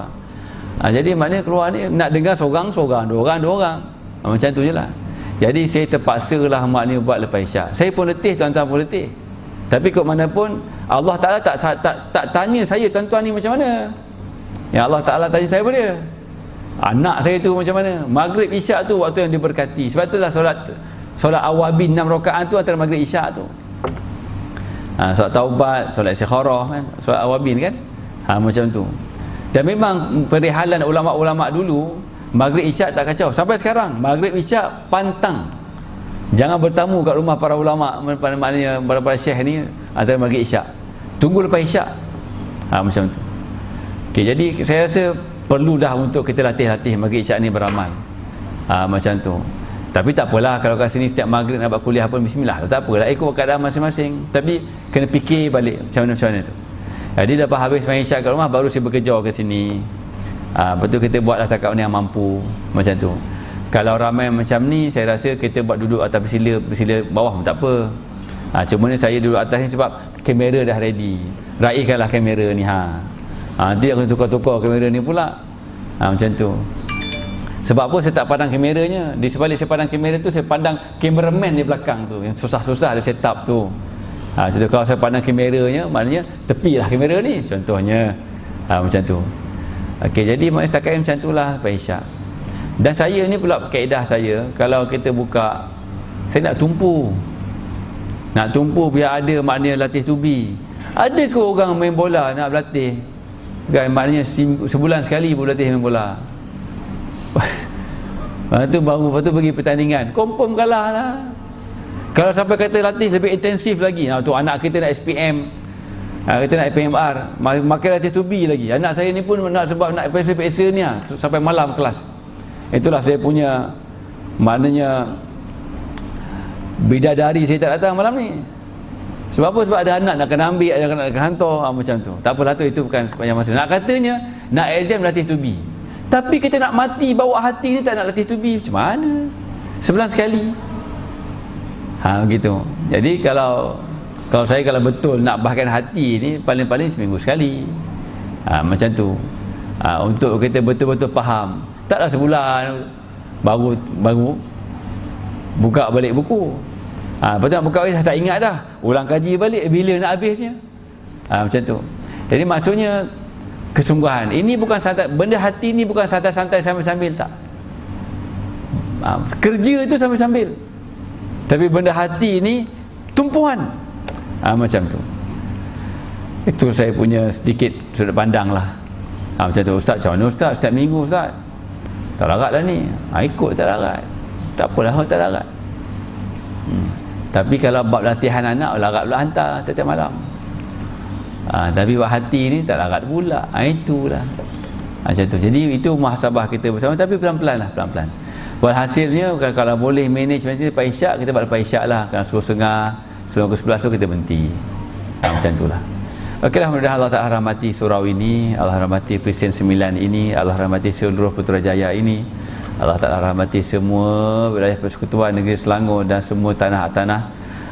Jadi maknanya keluar ni nak dengar seorang, dua orang. Macam tu je lah. Jadi saya terpaksa lah maknanya buat lepas isyak. Saya pun letih, tuan-tuan pun letih. Tapi kok mana pun Allah Ta'ala tak tanya saya tuan-tuan ni macam mana. Ya Allah Ta'ala tanya saya apa dia? Anak saya tu macam mana? Maghrib isyak tu waktu yang diberkati. Sebab itulah solat awabin 6 rakaat tu antara maghrib isyak tu. Solat taubat, solat istikharah kan, solat awabin kan. Macam tu. Dan memang perihalan ulama-ulama dulu, maghrib isyak tak kacau. Sampai sekarang maghrib isyak pantang. Jangan bertamu kat rumah para ulama, maknanya para syekh ni antara maghrib isyak. Tunggu lepas isyak. Macam tu. Jadi saya rasa perlu dah untuk kita latih maghrib isyak ni beramal. Macam tu. Tapi tak apalah kalau kat sini setiap maghrib nak buat kuliah pun bismillah. Tak apalah, ikut keadaan masing-masing. Tapi kena fikir balik macam mana tu. Jadi lepas habis main isyak kat rumah, baru saya bekerja ke sini. Betul kita buatlah setakat mana yang mampu. Macam tu. Kalau ramai macam ni, saya rasa kita buat duduk atas bersila bawah pun tak apa. Cuma ni saya duduk atas ni sebab kamera dah ready. Raihkanlah kamera ni nanti aku tukar-tukar kamera ni pula. Macam tu. Sebab apa saya tak pandang kameranya? Di sebalik saya pandang kamera tu, saya pandang cameraman di belakang tu yang susah-susah dia set up tu. Jadi kalau saya pandang kameranya, maknanya tepilah kamera ni contohnya. Macam tu. Okey, jadi maknanya setakat macam itulah lepas isyak. Dan saya ni pula kaedah saya, kalau kita buka, saya nak tumpu. Nak tumpu biar ada maknanya latih tubi. Ada ke orang main bola nak berlatih? Kan maknanya sebulan sekali berlatih main bola. Lepas tu pergi pertandingan, confirm kalah lah. Kalau sampai kata latih lebih intensif lagi, tu anak kita nak SPM, kita nak PMR, makin latih tubi lagi. Anak saya ni pun nak, sebab nak pesa-pesa ni sampai malam kelas. Itulah saya punya maknanya bidadari saya tak datang malam ni. Sebab apa? Sebab ada anak nak kena ambil, ada anak nak kena hantar, macam tu. Tak apalah tu, itu bukan sepanjang masa. Nak katanya nak exam latih tubi, tapi kita nak mati bawa hati ni tak nak latih tubi, macam mana? Sebulan sekali. Begitu. Jadi kalau saya kalau betul nak bahkan hati ni, paling-paling seminggu sekali. Macam tu. Untuk kita betul-betul faham. Taklah sebulan baru buka balik buku. Lepas tu nak buka balik tak ingat dah. Ulang kaji balik bila nak habisnya. Macam tu. Jadi maksudnya kesungguhan. Ini bukan santai, benda hati ni bukan santai-santai sambil-sambil, tak. Kerja itu sambil-sambil. Tapi benda hati ni tumpuan. Macam tu. Itu saya punya sedikit sudut pandang lah. Macam tu. Ustaz, macam mana Ustaz? Setiap minggu Ustaz tak larat dah ni. Ikut tak larat. Tak apalah tak larat. Tapi kalau bab latihan anak, larat pula hantar setiap malam. Tapi bab hati ni tak larat pula. Itulah. Macam tu. Jadi itu muhasabah kita bersama, tapi pelan-pelan lah, pelan-pelan. Walhasilnya kalau boleh manage macam ni, lepas isyak kita buat lepas isyak lah. Kalau 10.30 sebelum ke 11 tu kita berhenti. Macam tu lah. Okeylah, mudah-mudahan Allah Ta'ala rahmati surau ini, Allah rahmati Presiden 9 ini, Allah rahmati seluruh Putrajaya ini, Allah Ta'ala rahmati semua wilayah persekutuan negeri Selangor dan semua tanah-tanah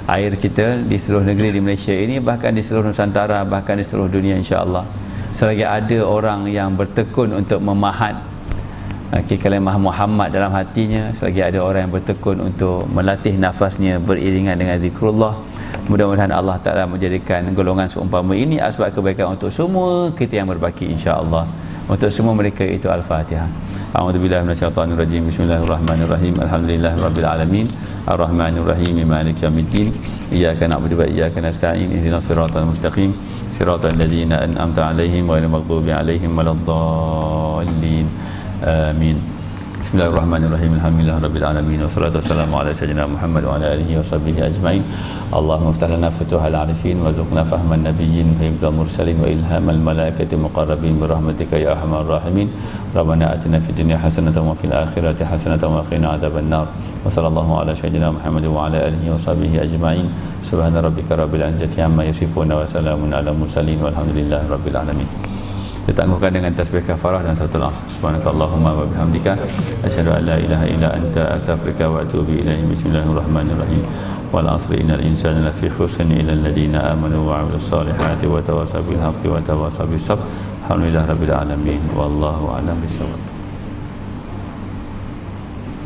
air kita di seluruh negeri di Malaysia ini, bahkan di seluruh Nusantara, bahkan di seluruh dunia, insya-Allah. Selagi ada orang yang bertekun untuk memahat kalimah Muhammad dalam hatinya, selagi ada orang yang bertekun untuk melatih nafasnya beriringan dengan zikrullah, mudah-mudahan Allah Ta'ala menjadikan golongan seumpama ini asbab kebaikan untuk semua kita yang berbaki, insya-Allah. Untuk semua mereka itu Al-Fatihah. A'udzubillahi minasyaitonirrajim. Bismillahirrahmanirrahim. Alhamdulillahirabbil alamin. Arrahmanirrahim. Maliki yaumiddin. Iyyaka na'budu wa iyyaka nasta'in. Ihdinas siratal mustaqim. Siratal ladzina an'amta 'alaihim ghairil maghdubi 'alaihim waladdallin. Amin. Bismillahirrahmanirrahim. Alhamdulillahirabbil alamin. Wassalatu wassalamu ala sayyidina Muhammad wa ala alihi washabbihi ajmain. Allahumma iftah lana futuhal arifin warzuqna fahman nabiyyin wa hifdzal mursalin wa ilhamal malaikati muqarrabin bi rahmatika ya arhamar rahimin. Rabbana atina fid dunya hasanatan wa fil akhirati hasanatan wa qina adzaban nar. Wa sallallahu ala sayyidina Muhammad wa ala alihi washabbihi ajmain. Subhana rabbika rabbil izzati amma yasifun wa salamun ala mursalin walhamdulillahi rabbil alamin. Kita tangguhkan dengan tasbih kafarah dan suratul asr. Subhanakallahumma wa bihamdika asyhadu an la ilaha illa anta astaghfiruka wa atubu ilaik. Bismillahirrahmanirrahim. Wal asri innal insana lafi khusr illa alladhina amanu wa 'amilus solihati wa tawassaw bil haqqi wa tawassaw bis sabr. Alhamdulillahirabbil alamin. Wallahu a'lam bissawab.